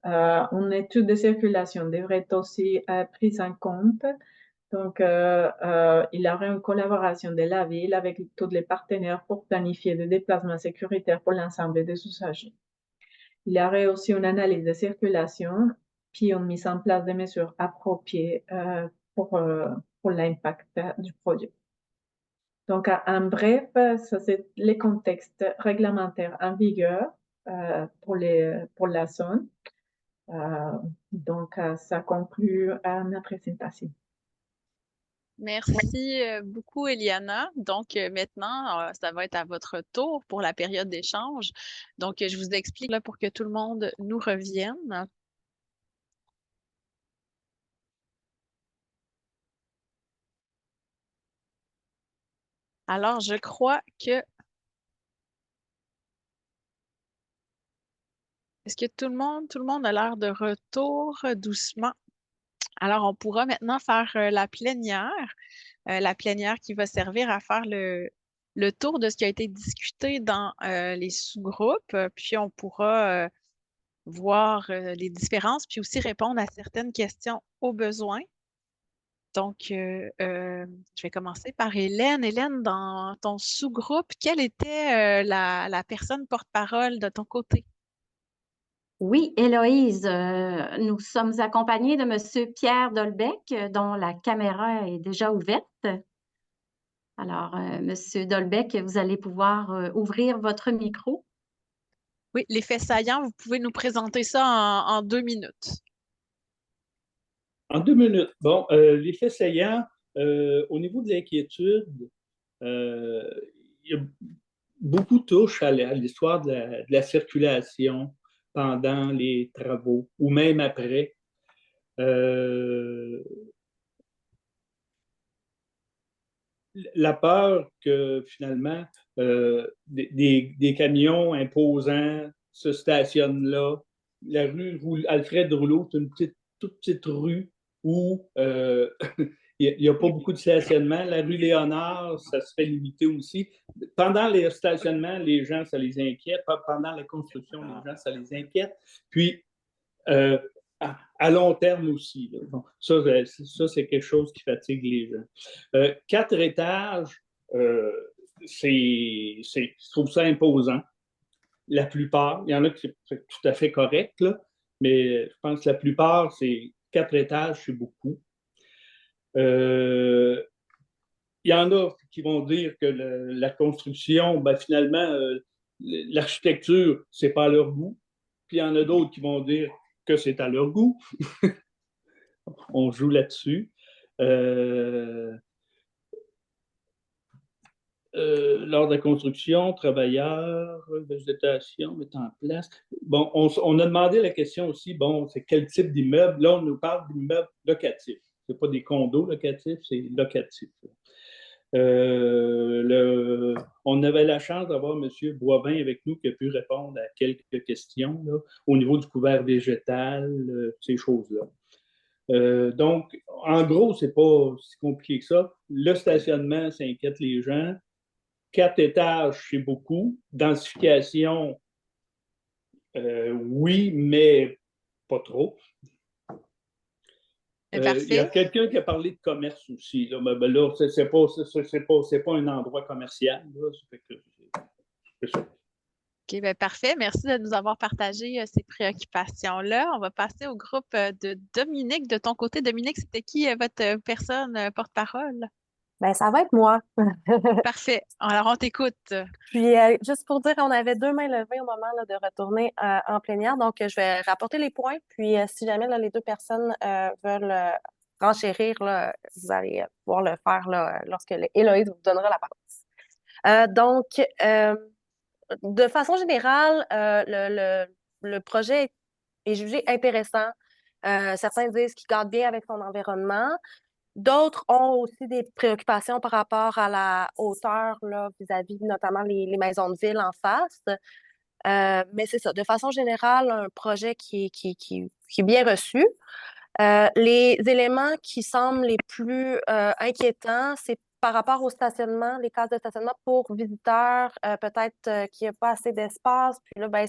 Une étude de circulation devrait être aussi prise en compte. Donc, il y aurait une collaboration de la ville avec tous les partenaires pour planifier des déplacements sécuritaires pour l'ensemble des usagers. Il y aurait aussi une analyse de circulation, puis une mise en place de mesures appropriées pour l'impact du projet. Donc, en bref, ça c'est les contextes réglementaires en vigueur pour la zone. Donc, ça conclut ma présentation. Merci beaucoup, Eliana. Donc, maintenant, ça va être à votre tour pour la période d'échange. Donc, je vous explique là pour que tout le monde nous revienne. Alors, je crois que... Est-ce que tout le monde a l'air de retour doucement? Alors, on pourra maintenant faire la plénière qui va servir à faire le tour de ce qui a été discuté dans les sous-groupes, puis on pourra voir les différences, puis aussi répondre à certaines questions au besoin. Donc, je vais commencer par Hélène. Hélène, dans ton sous-groupe, quelle était la personne porte-parole de ton côté? Oui, Héloïse, nous sommes accompagnés de M. Pierre Dolbec, dont la caméra est déjà ouverte. Alors, M. Dolbec, vous allez pouvoir ouvrir votre micro. Oui, les faits saillants, vous pouvez nous présenter ça en 2 minutes. En 2 minutes. Bon, les faits saillants, au niveau de l'inquiétude, il y a beaucoup touche à l'histoire de la circulation pendant les travaux ou même après. La peur que finalement des camions imposants se stationnent là. La rue Alfred Rouleau, c'est une toute petite rue où il n'y a pas beaucoup de stationnement. La rue Léonard, ça se fait limiter aussi. Pendant les stationnements, les gens, ça les inquiète. Pendant la construction, les gens, ça les inquiète. Puis, à long terme aussi. Bon, ça, c'est quelque chose qui fatigue les gens. 4 étages, je trouve ça imposant. La plupart, il y en a qui c'est tout à fait correct, là, mais je pense que la plupart, c'est 4 étages, c'est beaucoup. Il y en a qui vont dire que la construction, ben, finalement, l'architecture, c'est pas à leur goût. Puis il y en a d'autres qui vont dire que c'est à leur goût. On joue là-dessus. Lors de la construction, travailleurs, végétation, mettre en place. Bon, on a demandé la question aussi, bon, c'est quel type d'immeuble? Là, on nous parle d'immeubles locatifs. Ce n'est pas des condos locatifs, c'est locatif. On avait la chance d'avoir M. Boivin avec nous qui a pu répondre à quelques questions là, au niveau du couvert végétal, ces choses-là. Donc, en gros, c'est pas si compliqué que ça. Le stationnement, ça inquiète les gens. 4 étages, c'est beaucoup. Densification, oui, mais pas trop. Il y a quelqu'un qui a parlé de commerce aussi. Là, mais ben là, c'est pas un endroit commercial. Là, c'est ça. OK, bien, parfait. Merci de nous avoir partagé ces préoccupations-là. On va passer au groupe de Dominique. De ton côté, Dominique, c'était qui votre personne porte-parole? Ben, ça va être moi. Parfait. Alors, on t'écoute. Puis, juste pour dire, on avait 2 mains levées au moment là, de retourner en plénière. Donc, je vais rapporter les points. Puis, si jamais là, les 2 personnes veulent renchérir, là, vous allez pouvoir le faire là, lorsque Héloïse vous donnera la parole. Donc, de façon générale, le projet est jugé intéressant. Certains disent qu'il garde bien avec son environnement. D'autres ont aussi des préoccupations par rapport à la hauteur là, vis-à-vis notamment les maisons de ville en face. Mais c'est ça, de façon générale, un projet qui est bien reçu. Les éléments qui semblent les plus inquiétants, c'est par rapport au stationnement, les cases de stationnement pour visiteurs, peut-être qu'il n'y a pas assez d'espace. Puis là, ben,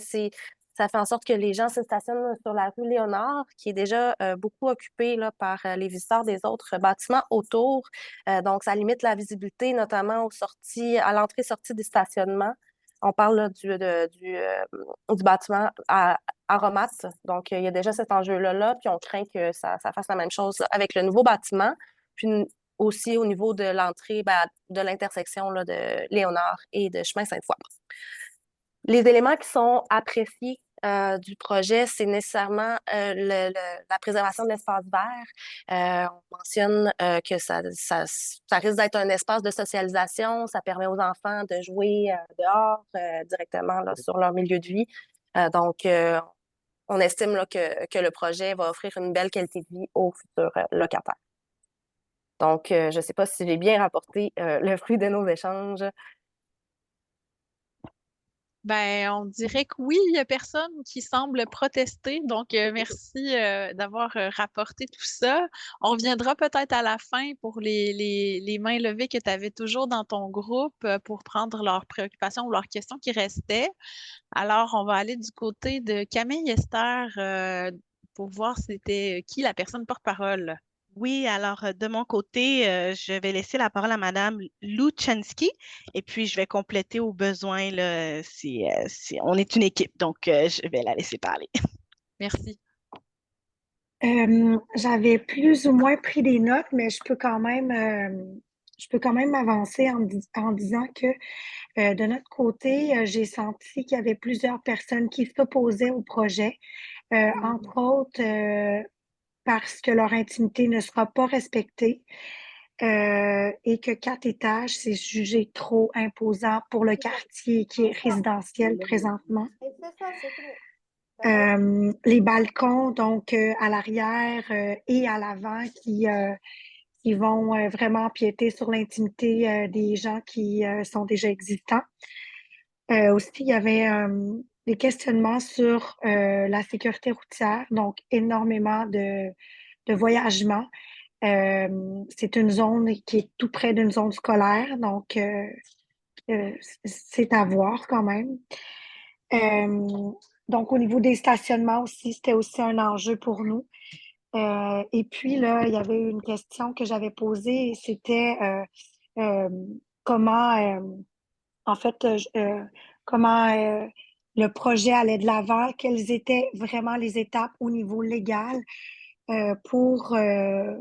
ça fait en sorte que les gens se stationnent sur la rue Léonard, qui est déjà beaucoup occupée là, par les visiteurs des autres bâtiments autour. Donc, ça limite la visibilité, notamment à l'entrée-sortie des stationnements. On parle là, du bâtiment à Aromat. Donc, il y a déjà cet enjeu-là, puis on craint que ça fasse la même chose avec le nouveau bâtiment. Puis aussi au niveau de l'entrée, de l'intersection là, de Léonard et de Chemin Sainte-Foy. Les éléments qui sont appréciés du projet, c'est nécessairement la préservation de l'espace vert. On mentionne que ça risque d'être un espace de socialisation. Ça permet aux enfants de jouer dehors directement là, sur leur milieu de vie. Donc, on estime là, que le projet va offrir une belle qualité de vie aux futurs locataires. Donc, je ne sais pas si j'ai bien rapporté le fruit de nos échanges. Ben, on dirait que oui, il n'y a personne qui semble protester. Donc, merci d'avoir rapporté tout ça. On reviendra peut-être à la fin pour les mains levées que tu avais toujours dans ton groupe pour prendre leurs préoccupations ou leurs questions qui restaient. Alors, on va aller du côté de Camille Esther pour voir c'était qui la personne porte-parole. Oui, alors de mon côté, je vais laisser la parole à Madame Luchansky et puis je vais compléter au besoin là, si on est une équipe, donc je vais la laisser parler. Merci. J'avais plus ou moins pris des notes, mais je peux quand même avancer en disant que de notre côté, j'ai senti qu'il y avait plusieurs personnes qui s'opposaient au projet, entre autres parce que leur intimité ne sera pas respectée et que 4 étages, c'est jugé trop imposant pour le quartier qui est résidentiel présentement. Les balcons, donc à l'arrière et à l'avant, qui vont vraiment empiéter sur l'intimité des gens qui sont déjà existants. Aussi, il y avait des questionnements sur la sécurité routière, donc énormément de voyagement. C'est une zone qui est tout près d'une zone scolaire, donc c'est à voir quand même. Donc, au niveau des stationnements aussi, c'était aussi un enjeu pour nous. Et puis, là, il y avait une question que j'avais posée, c'était comment, en fait, comment le projet allait de l'avant, quelles étaient vraiment les étapes au niveau légal euh, pour, euh,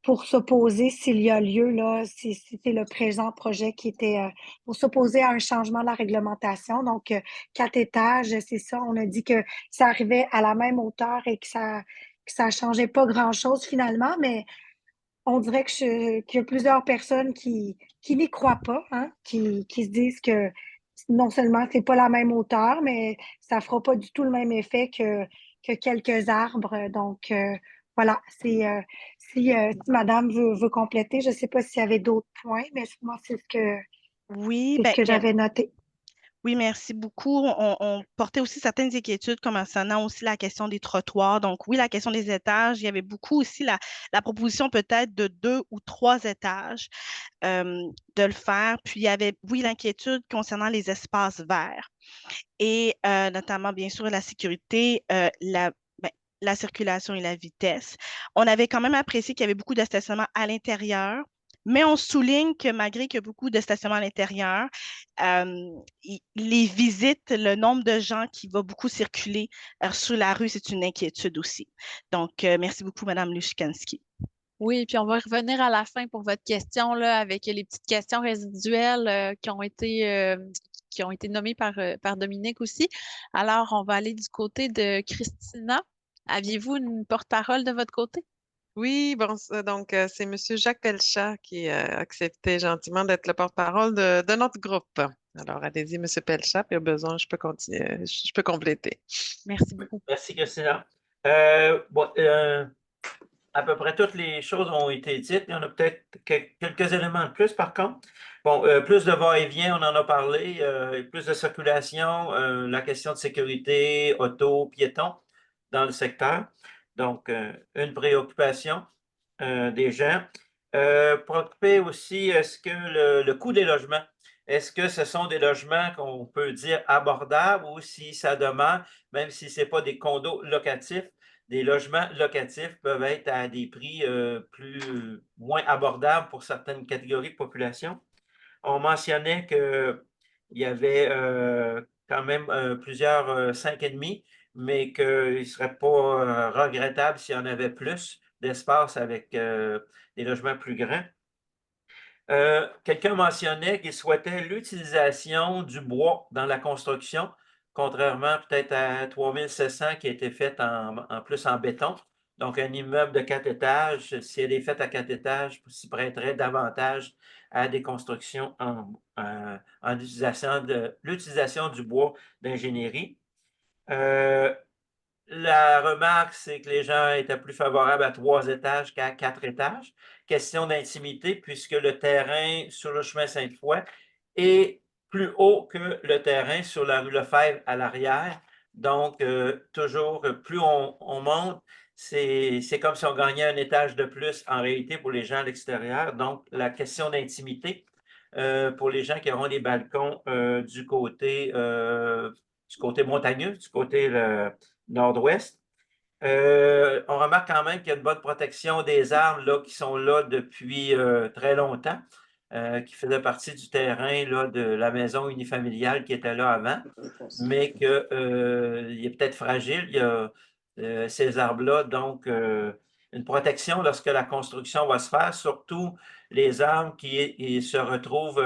pour s'opposer s'il y a lieu, là, si c'est le présent projet qui était pour s'opposer à un changement de la réglementation. Donc, 4 étages, c'est ça. On a dit que ça arrivait à la même hauteur et que ça changeait pas grand-chose finalement, mais on dirait qu'il y a plusieurs personnes qui n'y croient pas, hein, qui se disent que non seulement c'est pas la même hauteur, mais ça fera pas du tout le même effet que quelques arbres. Donc, voilà, si madame veut compléter, je sais pas s'il y avait d'autres points, mais moi, Oui, c'est ce que j'avais noté. Oui, merci beaucoup. On portait aussi certaines inquiétudes concernant aussi la question des trottoirs. Donc, oui, la question des étages. Il y avait beaucoup aussi la proposition peut-être de 2 ou 3 étages de le faire. Puis, il y avait, oui, l'inquiétude concernant les espaces verts et notamment, bien sûr, la sécurité, la circulation et la vitesse. On avait quand même apprécié qu'il y avait beaucoup de stationnement à l'intérieur. Mais on souligne que malgré qu'il y a beaucoup de stationnement à l'intérieur, les visites, le nombre de gens qui va beaucoup circuler sur la rue, c'est une inquiétude aussi. Donc, merci beaucoup, Mme Lushkansky. Oui, puis on va revenir à la fin pour votre question là, avec les petites questions résiduelles qui ont été nommées par Dominique aussi. Alors, on va aller du côté de Christina. Aviez-vous une porte-parole de votre côté? Oui, bon, donc c'est M. Jacques Pelchat qui a accepté gentiment d'être le porte-parole de notre groupe. Alors, allez-y, M. Pelchat, puis au besoin, je peux continuer, je peux compléter. Merci beaucoup. Merci, Christina. À peu près toutes les choses ont été dites. Il y en a peut-être quelques éléments de plus, par contre. Bon, plus de va-et-vient, on en a parlé, plus de circulation, la question de sécurité, auto, piétons dans le secteur. Donc, une préoccupation des gens. Préoccupé aussi, est-ce que le coût des logements, est-ce que ce sont des logements qu'on peut dire abordables ou si ça demeure, même si ce n'est pas des condos locatifs, des logements locatifs peuvent être à des prix moins abordables pour certaines catégories de population. On mentionnait qu'il y avait quand même plusieurs 5,5, mais qu'il ne serait pas regrettable s'il y en avait plus d'espace avec des logements plus grands. Quelqu'un mentionnait qu'il souhaitait l'utilisation du bois dans la construction, contrairement peut-être à 3700 qui a été fait en plus en béton. Donc, un immeuble de 4 étages, si elle est faite à 4 étages, s'y prêterait davantage à des constructions en l'utilisation du bois d'ingénierie. la remarque, c'est que les gens étaient plus favorables à 3 étages qu'à 4 étages. Question d'intimité, puisque le terrain sur le chemin Sainte-Foy est plus haut que le terrain sur la rue Lefebvre à l'arrière. Donc, toujours, plus on monte, c'est comme si on gagnait un étage de plus en réalité pour les gens à l'extérieur. Donc, la question d'intimité pour les gens qui auront des balcons du côté montagneux, du côté nord-ouest. On remarque quand même qu'il y a une bonne protection des arbres là, qui sont là depuis très longtemps, qui faisaient partie du terrain là, de la maison unifamiliale qui était là avant, mais qu'il est peut-être fragile, il y a ces arbres-là, donc une protection lorsque la construction va se faire, surtout les arbres qui se retrouvent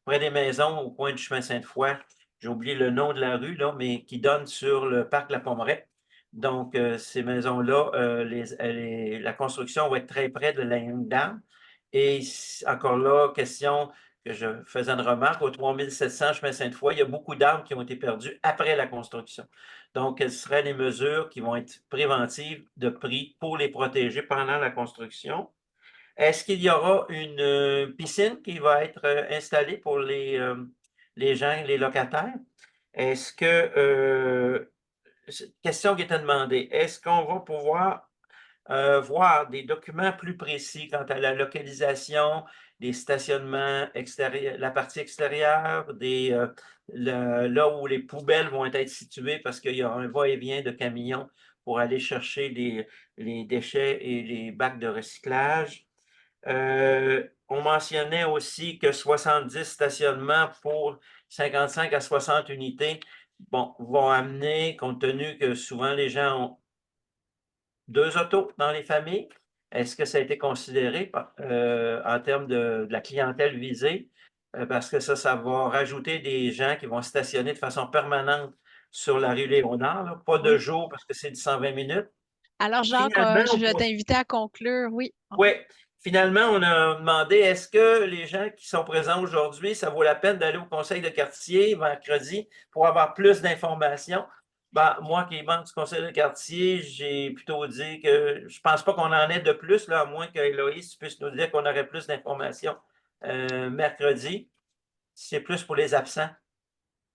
près des maisons au coin du chemin Sainte-Foy. J'ai oublié le nom de la rue, là, mais qui donne sur le parc La Pommeraye. Donc, ces maisons-là, la construction va être très près de la ligne d'arbres. Et encore là, question que je faisais une remarque, au 3700 chemin Sainte-Foy, il y a beaucoup d'arbres qui ont été perdus après la construction. Donc, quelles seraient les mesures qui vont être préventives de prix pour les protéger pendant la construction? Est-ce qu'il y aura une piscine qui va être installée pour les gens, les locataires? Est-ce que, question qui était demandée, est-ce qu'on va pouvoir voir des documents plus précis quant à la localisation des stationnements extérieurs, la partie extérieure, là où les poubelles vont être situées parce qu'il y aura un va-et-vient de camions pour aller chercher les déchets et les bacs de recyclage. On mentionnait aussi que 70 stationnements pour 55 à 60 unités vont amener, compte tenu que souvent les gens ont 2 autos dans les familles. Est-ce que ça a été considéré en termes de la clientèle visée? Parce que ça va rajouter des gens qui vont stationner de façon permanente sur la rue Léonard, là, pas de jour parce que c'est du 120 minutes. Alors, Jacques, Finalement, je vais t'inviter à conclure. Oui. Oui, finalement, on a demandé est-ce que les gens qui sont présents aujourd'hui, ça vaut la peine d'aller au conseil de quartier mercredi pour avoir plus d'informations? Ben, moi qui est membre du conseil de quartier, j'ai plutôt dit que je ne pense pas qu'on en ait de plus, là, à moins qu'Éloïse puisse nous dire qu'on aurait plus d'informations mercredi. C'est plus pour les absents.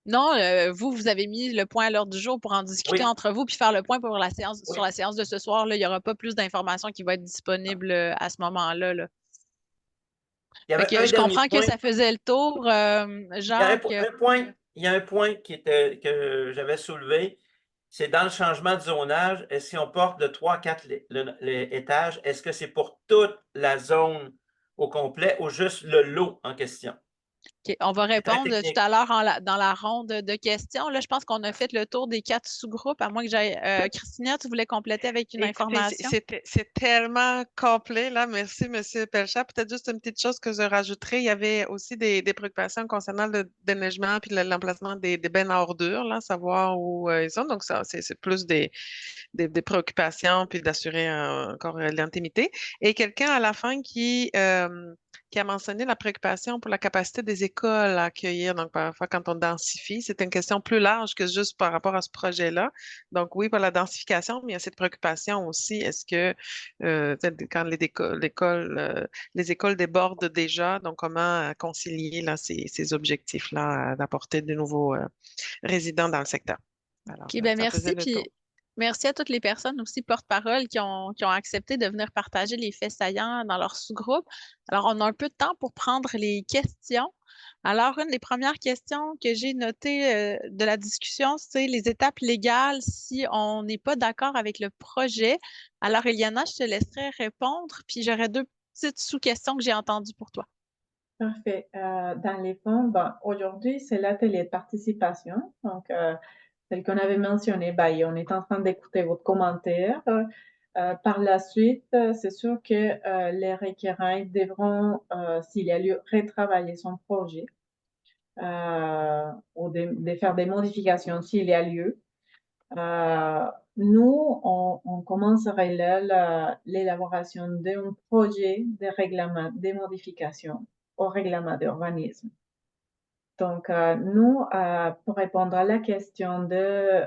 Non, vous avez mis le point à l'ordre du jour pour en discuter Oui. entre vous puis faire le point pour la séance, Oui. sur la séance de ce soir. Là, il n'y aura pas plus d'informations qui vont être disponibles à ce moment-là. Là. Il y avait Fait que un je dernier comprends que point. ça faisait le tour. Jacques. Il y a un point que j'avais soulevé. C'est dans le changement de zonage, si on porte de 3 à 4 étages, est-ce que c'est pour toute la zone au complet ou juste le lot en question? OK. On va C'est très répondre technique. tout à l'heure dans la ronde de questions. Là, je pense qu'on a fait le tour des 4 sous-groupes, à moins que j'aille. Christina, tu voulais compléter avec une Écoutez, information? c'est tellement complet, là. Merci, M. Pelchat. Peut-être juste une petite chose que je rajouterais. Il y avait aussi des préoccupations concernant le déneigement puis l'emplacement des bennes à ordures, là, savoir où ils sont. Donc, ça, c'est plus des préoccupations puis d'assurer encore l'intimité. Et quelqu'un à la fin qui a mentionné la préoccupation pour la capacité des écoles à accueillir. Donc, parfois, quand on densifie, c'est une question plus large que juste par rapport à ce projet-là. Donc, oui, pour la densification, mais il y a cette préoccupation aussi. Est-ce que quand les écoles débordent déjà, donc comment concilier là, ces objectifs-là d'apporter de nouveaux résidents dans le secteur? Alors, OK, ben ça faisait merci. le tour. Puis merci à toutes les personnes aussi porte-parole qui ont accepté de venir partager les faits saillants dans leur sous-groupe. Alors, on a un peu de temps pour prendre les questions. Alors, une des premières questions que j'ai notées de la discussion, c'est les étapes légales si on n'est pas d'accord avec le projet. Alors, Eliana, je te laisserai répondre, puis j'aurais 2 petites sous-questions que j'ai entendues pour toi. Parfait. Dans les fonds, aujourd'hui, c'est l'atelier de participation. Donc, tel qu'on avait mentionné, on est en train d'écouter votre commentaire. Par la suite, c'est sûr que les requérants devront, s'il y a lieu, retravailler son projet ou de faire des modifications s'il y a lieu. Nous, on commencerait là l'élaboration d'un projet de règlement, des modifications au règlement d'urbanisme. Donc, nous, pour répondre à la question des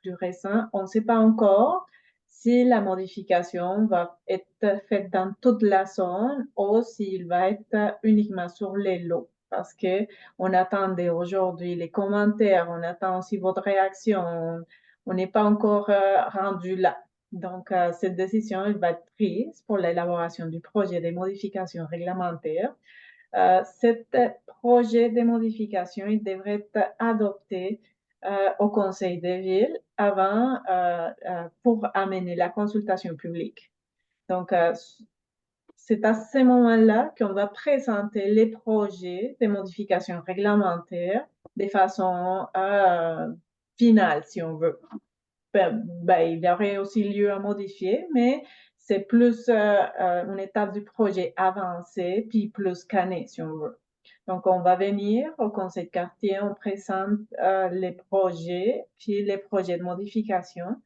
plus récents, on ne sait pas encore si la modification va être faite dans toute la zone ou s'il va être uniquement sur les lots. Parce que on attendait aujourd'hui les commentaires, on attend aussi votre réaction. On n'est pas encore rendu là. Donc, cette décision, elle va être prise pour l'élaboration du projet des modifications réglementaires. Cet projet de modification, il devrait être adopté au Conseil des villes avant pour amener la consultation publique. Donc, c'est à ce moment-là qu'on va présenter les projets de modification réglementaire de façon finale, si on veut. Il y aurait aussi lieu à modifier, mais c'est plus une étape du projet avancé, puis plus canné, si on veut. Donc, on va venir au conseil de quartier, on présente les projets, puis les projets de modification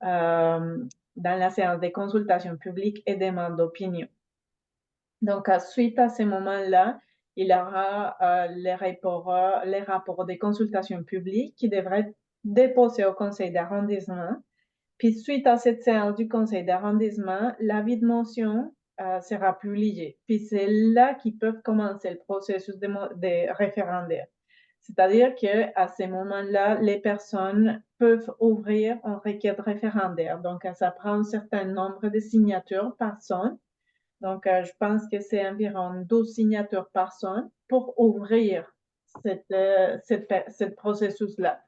dans la séance de consultation publique et demande d'opinion. Donc, suite à ce moment-là, il y aura les rapports des consultations publiques qui devraient être déposés au conseil d'arrondissement. Puis, suite à cette séance du conseil d'arrondissement, l'avis de motion sera publié. Puis, c'est là qu'ils peuvent commencer le processus de référendaire. C'est-à-dire qu'à ce moment-là, les personnes peuvent ouvrir une requête référendaire. Donc, ça prend un certain nombre de signatures par zone. Donc, je pense que c'est environ 12 signatures par zone pour ouvrir ce processus-là.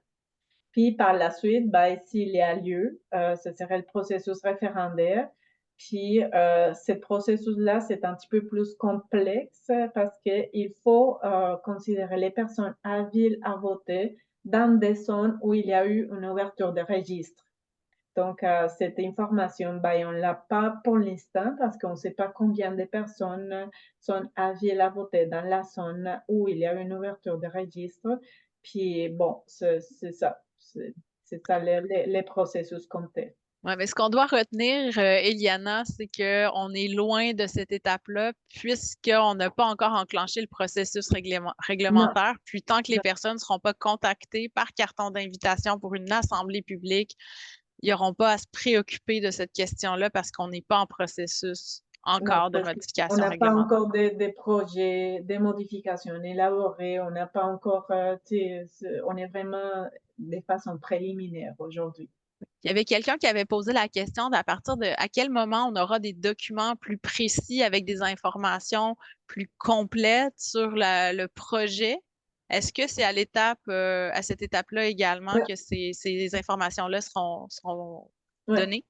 Puis, par la suite, s'il y a lieu, ce serait le processus référendaire. Puis, ce processus-là, c'est un petit peu plus complexe parce qu'il faut considérer les personnes habiles à voter dans des zones où il y a eu une ouverture de registre. Donc, cette information, on ne l'a pas pour l'instant parce qu'on ne sait pas combien de personnes sont habiles à voter dans la zone où il y a une ouverture de registre. Puis, bon, c'est ça. C'est ça les processus comptés. Oui, mais ce qu'on doit retenir, Eliana, c'est qu'on est loin de cette étape-là, puisqu'on n'a pas encore enclenché le processus réglementaire. Puis tant que les personnes ne seront pas contactées par carton d'invitation pour une assemblée publique, ils n'auront pas à se préoccuper de cette question-là parce qu'on n'est pas en processus encore de modification réglementaire. On n'a pas encore des projets, des modifications élaborées. On n'a pas encore, on est vraiment de façon préliminaire aujourd'hui. Il y avait quelqu'un qui avait posé la question d'à partir de à quel moment on aura des documents plus précis avec des informations plus complètes sur le projet. Est-ce que c'est à cette étape-là également que ces informations-là seront données?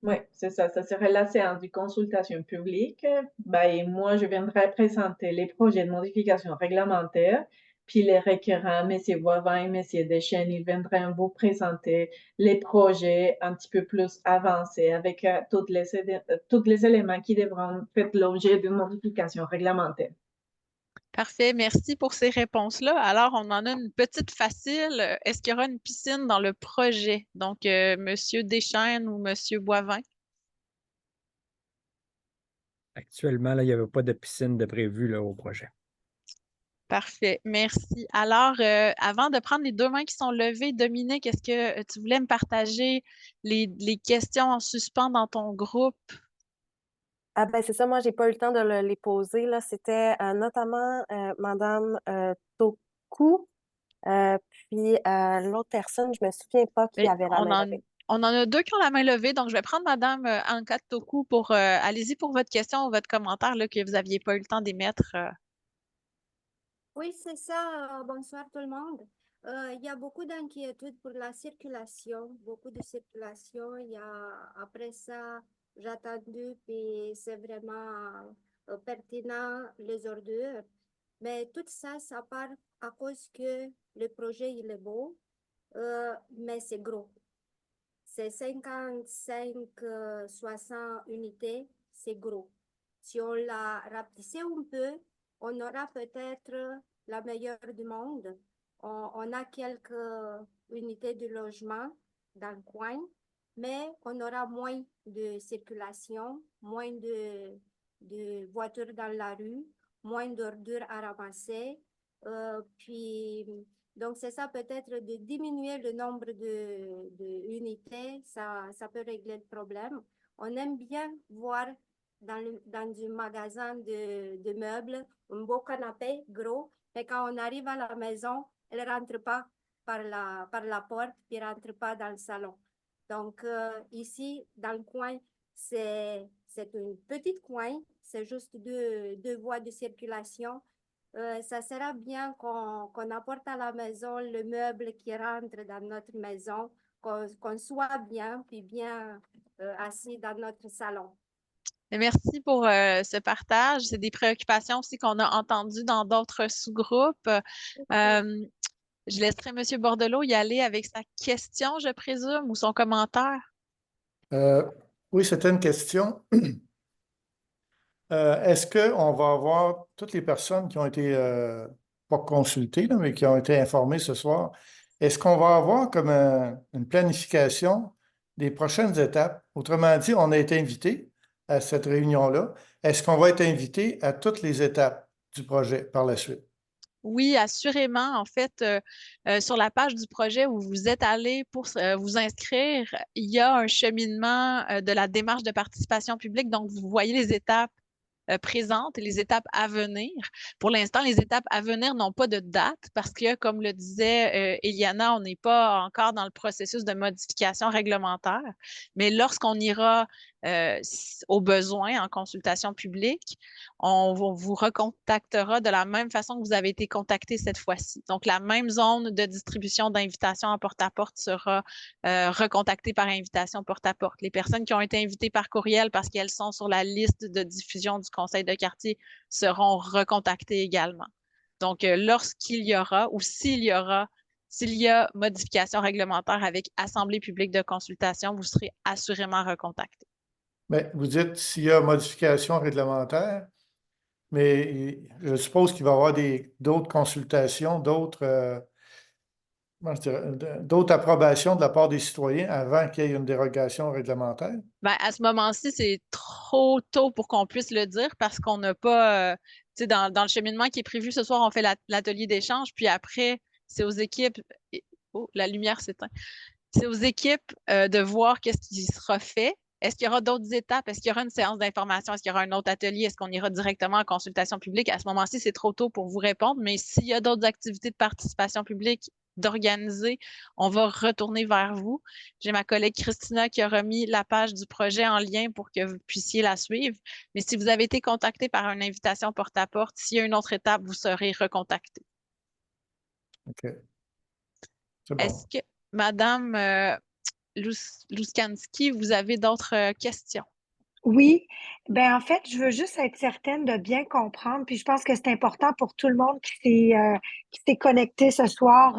Oui, c'est ça. Ça serait la séance de consultation publique. Et moi, je viendrai présenter les projets de modification réglementaire. Puis les requérants, M. Boivin et M. Deschênes, ils viendront vous présenter les projets un petit peu plus avancés avec tous les éléments qui devront faire l'objet d'une modification réglementaire. Parfait, merci pour ces réponses-là. Alors, on en a une petite facile. Est-ce qu'il y aura une piscine dans le projet? Donc, M. Deschênes ou M. Boivin? Actuellement, là, il n'y avait pas de piscine de prévu là, au projet. Parfait, merci. Alors, avant de prendre les deux mains qui sont levées, Dominique, est-ce que tu voulais me partager les questions en suspens dans ton groupe? Ah ben c'est ça, moi j'ai pas eu le temps de les poser. Là. C'était notamment Madame Toku, puis l'autre personne, je me souviens pas qui avait la main levée. On en a deux qui ont la main levée, donc je vais prendre Madame Anka Toku pour allez-y pour votre question ou votre commentaire là, que vous n'aviez pas eu le temps d'émettre. Oui, c'est ça. Bonsoir tout le monde. Il y a beaucoup d'inquiétudes pour la circulation, beaucoup de circulation. Après ça, j'ai attendu, puis c'est vraiment pertinent, les ordures. Mais tout ça, ça part à cause que le projet, il est beau, mais c'est gros. C'est 55-60 unités, c'est gros. Si on l'a rapetissé un peu, on aura peut-être la meilleure du monde. On a quelques unités de logement dans le coin, mais on aura moins de circulation, moins de voitures dans la rue, moins d'ordures à ramasser. Puis, donc, c'est ça, peut-être de diminuer le nombre de unités, ça peut régler le problème. On aime bien voir dans du magasin de meubles un beau canapé gros, mais quand on arrive à la maison, elle ne rentre pas par la porte, puis ne rentre pas dans le salon. Donc, ici, dans le coin, c'est une petite coin, c'est juste deux voies de circulation. Ça sera bien qu'on apporte à la maison le meuble qui rentre dans notre maison, qu'on soit bien, puis bien assis dans notre salon. Et merci pour ce partage. C'est des préoccupations aussi qu'on a entendues dans d'autres sous-groupes. Je laisserai M. Bordelot y aller avec sa question, je présume, ou son commentaire. Oui, c'était une question. Est-ce qu'on va avoir toutes les personnes qui ont été, pas consultées, là, mais qui ont été informées ce soir, est-ce qu'on va avoir comme une planification des prochaines étapes? Autrement dit, on a été invité à cette réunion-là. Est-ce qu'on va être invité à toutes les étapes du projet par la suite? Oui, assurément. En fait, sur la page du projet où vous êtes allé pour vous inscrire, il y a un cheminement de la démarche de participation publique. Donc, vous voyez les étapes présentes et les étapes à venir. Pour l'instant, les étapes à venir n'ont pas de date parce que, comme le disait Eliana, on n'est pas encore dans le processus de modification réglementaire. Mais lorsqu'on ira au besoin en consultation publique, on vous recontactera de la même façon que vous avez été contacté cette fois-ci. Donc, la même zone de distribution d'invitation en porte-à-porte sera recontactée par invitation porte-à-porte. Les personnes qui ont été invitées par courriel parce qu'elles sont sur la liste de diffusion du conseil de quartier seront recontactées également. Donc, lorsqu'il y aura ou s'il y a modification réglementaire avec assemblée publique de consultation, vous serez assurément recontacté. Mais vous dites s'il y a modification réglementaire, mais je suppose qu'il va y avoir d'autres consultations, d'autres approbations de la part des citoyens avant qu'il y ait une dérogation réglementaire? Ben, à ce moment-ci, c'est trop tôt pour qu'on puisse le dire parce qu'on n'a pas, tu sais, dans le cheminement qui est prévu ce soir, on fait l'atelier d'échange, puis après, c'est aux équipes. Oh, la lumière s'éteint. C'est aux équipes de voir qu'est-ce qui sera fait. Est-ce qu'il y aura d'autres étapes? Est-ce qu'il y aura une séance d'information? Est-ce qu'il y aura un autre atelier? Est-ce qu'on ira directement en consultation publique? À ce moment-ci, c'est trop tôt pour vous répondre, mais s'il y a d'autres activités de participation publique d'organiser, on va retourner vers vous. J'ai ma collègue Christina qui a remis la page du projet en lien pour que vous puissiez la suivre. Mais si vous avez été contacté par une invitation porte-à-porte, s'il y a une autre étape, vous serez recontacté. OK. C'est bon. Est-ce que, Madame Luskanski, vous avez d'autres questions? Oui, ben en fait, je veux juste être certaine de bien comprendre, puis je pense que c'est important pour tout le monde qui s'est connecté ce soir.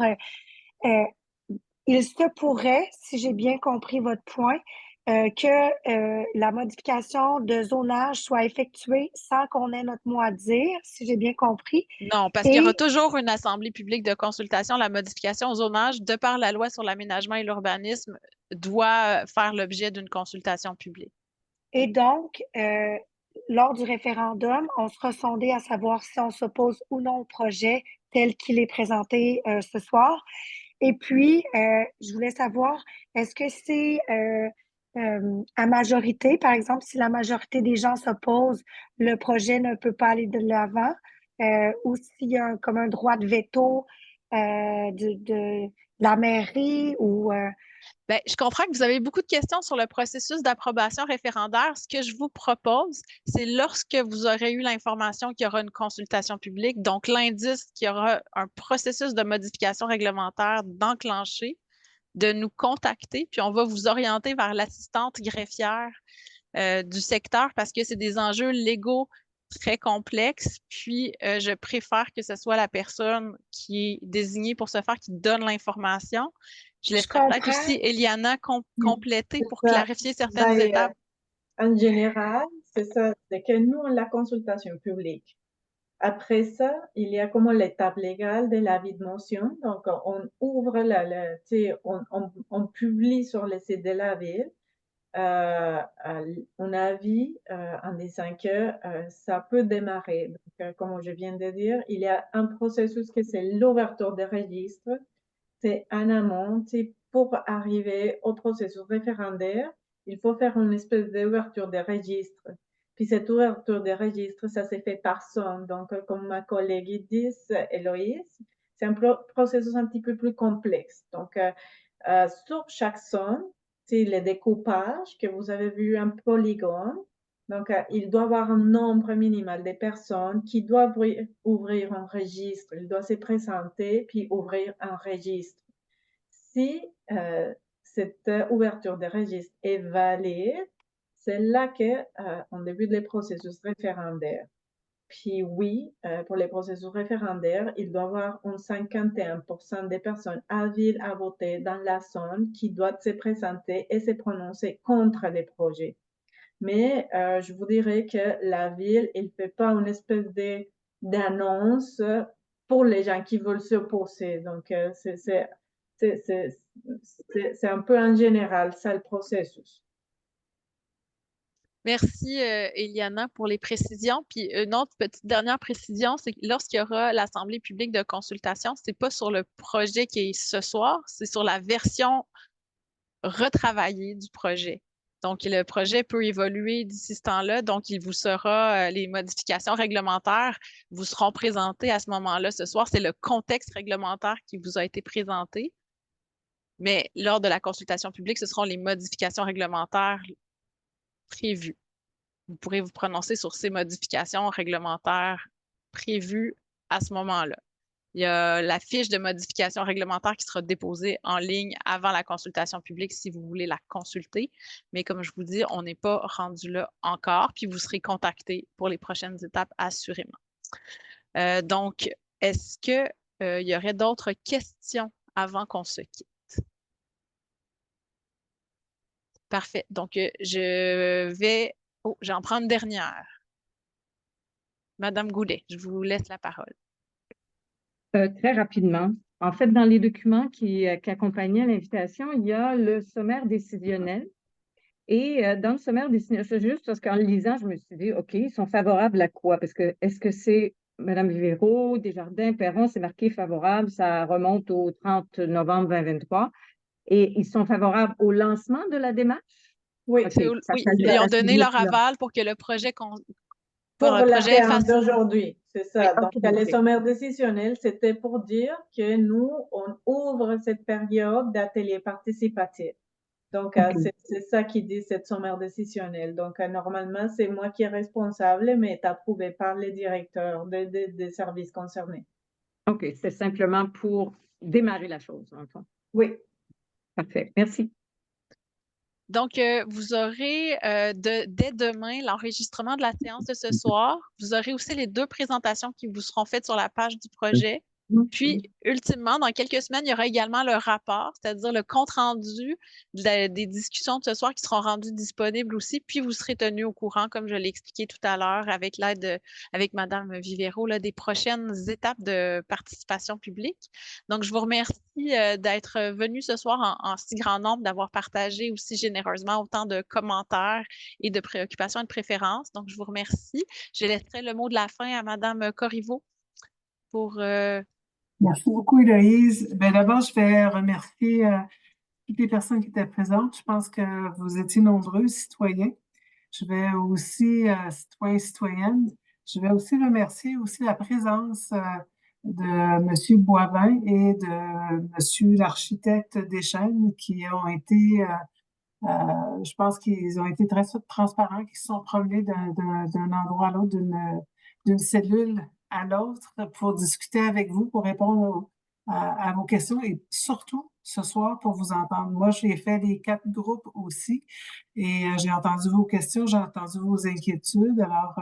Il se pourrait, si j'ai bien compris votre point, que la modification de zonage soit effectuée sans qu'on ait notre mot à dire, si j'ai bien compris. Non, parce qu'il y aura toujours une assemblée publique de consultation. La modification au zonage, de par la loi sur l'aménagement et l'urbanisme, doit faire l'objet d'une consultation publique. Et donc, lors du référendum, on sera sondé à savoir si on s'oppose ou non au projet tel qu'il est présenté ce soir. Et puis, je voulais savoir, est-ce que c'est à majorité, par exemple, si la majorité des gens s'opposent, le projet ne peut pas aller de l'avant, ou s'il y a comme un droit de veto de la mairie ou... Bien, je comprends que vous avez beaucoup de questions sur le processus d'approbation référendaire. Ce que je vous propose, c'est lorsque vous aurez eu l'information qu'il y aura une consultation publique, donc l'indice qu'il y aura un processus de modification réglementaire d'enclencher, de nous contacter, puis on va vous orienter vers l'assistante greffière du secteur parce que c'est des enjeux légaux très complexes. Puis, je préfère que ce soit la personne qui est désignée pour ce faire qui donne l'information. Je laisserai peut-être aussi Eliana compléter pour clarifier certaines étapes. En général, c'est ça, c'est que nous, la consultation publique. Après ça, il y a comme l'étape légale de l'avis de motion. Donc, on ouvre on publie sur le site de la ville un avis en disant que ça peut démarrer. Donc, comme je viens de dire, il y a un processus que c'est l'ouverture des registres. C'est en amont, pour arriver au processus référendaire, il faut faire une espèce d'ouverture des registres. Puis cette ouverture des registres, ça s'est fait par zone. Donc, comme ma collègue dit, Héloïse, c'est un processus un petit peu plus complexe. Donc, sur chaque zone, c'est le découpage que vous avez vu un polygone. Donc, il doit y avoir un nombre minimal de personnes qui doivent ouvrir un registre. Il doit se présenter puis ouvrir un registre. Si cette ouverture de registre est valide, c'est là qu'on débute le processus référendaire. Puis oui, pour les processus référendaires, il doit y avoir un 51% des personnes habiles à voter dans la zone qui doivent se présenter et se prononcer contre les projets. Mais je vous dirais que la ville, elle ne fait pas une espèce d'annonce pour les gens qui veulent s'opposer. Donc, c'est un peu en général ça le processus. Merci, Eliana, pour les précisions. Puis une autre petite dernière précision, c'est que lorsqu'il y aura l'Assemblée publique de consultation, ce n'est pas sur le projet qui est ce soir, c'est sur la version retravaillée du projet. Donc, le projet peut évoluer d'ici ce temps-là. Donc, il vous sera, les modifications réglementaires vous seront présentées à ce moment-là ce soir. C'est le contexte réglementaire qui vous a été présenté. Mais lors de la consultation publique, ce seront les modifications réglementaires prévues. Vous pourrez vous prononcer sur ces modifications réglementaires prévues à ce moment-là. Il y a la fiche de modification réglementaire qui sera déposée en ligne avant la consultation publique si vous voulez la consulter. Mais comme je vous dis, on n'est pas rendu là encore, puis vous serez contacté pour les prochaines étapes assurément. Donc, est-ce qu'il y aurait d'autres questions avant qu'on se quitte? Parfait. Donc, je vais... Oh, j'en prends une dernière. Madame Goulet, je vous laisse la parole. Très rapidement. En fait, dans les documents qui accompagnaient l'invitation, il y a le sommaire décisionnel. Et dans le sommaire décisionnel, c'est juste parce qu'en le lisant, je me suis dit, OK, ils sont favorables à quoi? Parce que est-ce que c'est Mme Vivero, Desjardins, Perron, c'est marqué favorable, ça remonte au 30 novembre 2023. Et ils sont favorables au lancement de la démarche? Oui, okay. Oui, ils ont donné leur aval pour que le projet pour la séance d'aujourd'hui, c'est ça. Oui, donc, le sommaire décisionnel, c'était pour dire que nous, on ouvre cette période d'atelier participatif. Donc, c'est ça qui dit cette sommaire décisionnel. Donc, normalement, c'est moi qui est responsable, mais est approuvé par les directeurs des services concernés. OK, c'est simplement pour démarrer la chose, en fait. Oui. Parfait, merci. Donc, vous aurez dès demain l'enregistrement de la séance de ce soir. Vous aurez aussi les 2 présentations qui vous seront faites sur la page du projet. Puis, ultimement, dans quelques semaines, il y aura également le rapport, c'est-à-dire le compte-rendu des discussions de ce soir qui seront rendues disponibles aussi. Puis, vous serez tenu au courant, comme je l'ai expliqué tout à l'heure, avec l'aide avec Mme Vivero, là, des prochaines étapes de participation publique. Donc, je vous remercie d'être venu ce soir en si grand nombre, d'avoir partagé aussi généreusement autant de commentaires et de préoccupations et de préférences. Donc, je vous remercie. Je laisserai le mot de la fin à Mme Corriveau pour... Merci beaucoup, Héloïse. D'abord, je vais remercier toutes les personnes qui étaient présentes. Je pense que vous étiez nombreux, citoyens. Je vais aussi, citoyens et citoyennes, je vais aussi remercier aussi la présence de M. Boivin et de M. l'architecte Deschênes qui ont été, je pense qu'ils ont été très transparents, qui se sont promenés d'un endroit à l'autre, d'une cellule à l'autre pour discuter avec vous, pour répondre à vos questions et surtout ce soir pour vous entendre. Moi, j'ai fait les 4 groupes aussi et j'ai entendu vos questions, j'ai entendu vos inquiétudes. Alors,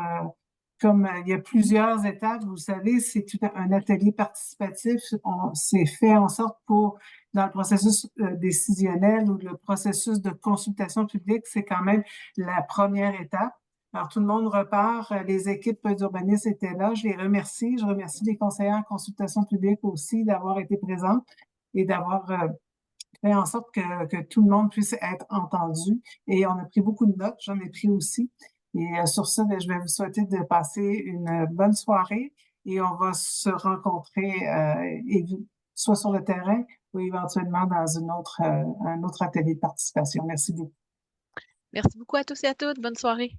comme il y a plusieurs étapes, vous savez, c'est un atelier participatif. C'est fait en sorte pour, dans le processus décisionnel ou le processus de consultation publique, c'est quand même la première étape. Alors, tout le monde repart. Les équipes d'urbanistes étaient là. Je les remercie. Je remercie les conseillers en consultation publique aussi d'avoir été présents et d'avoir fait en sorte que tout le monde puisse être entendu. Et on a pris beaucoup de notes, j'en ai pris aussi. Et sur ça, je vais vous souhaiter de passer une bonne soirée et on va se rencontrer soit sur le terrain ou éventuellement dans un autre atelier de participation. Merci beaucoup. Merci beaucoup à tous et à toutes. Bonne soirée.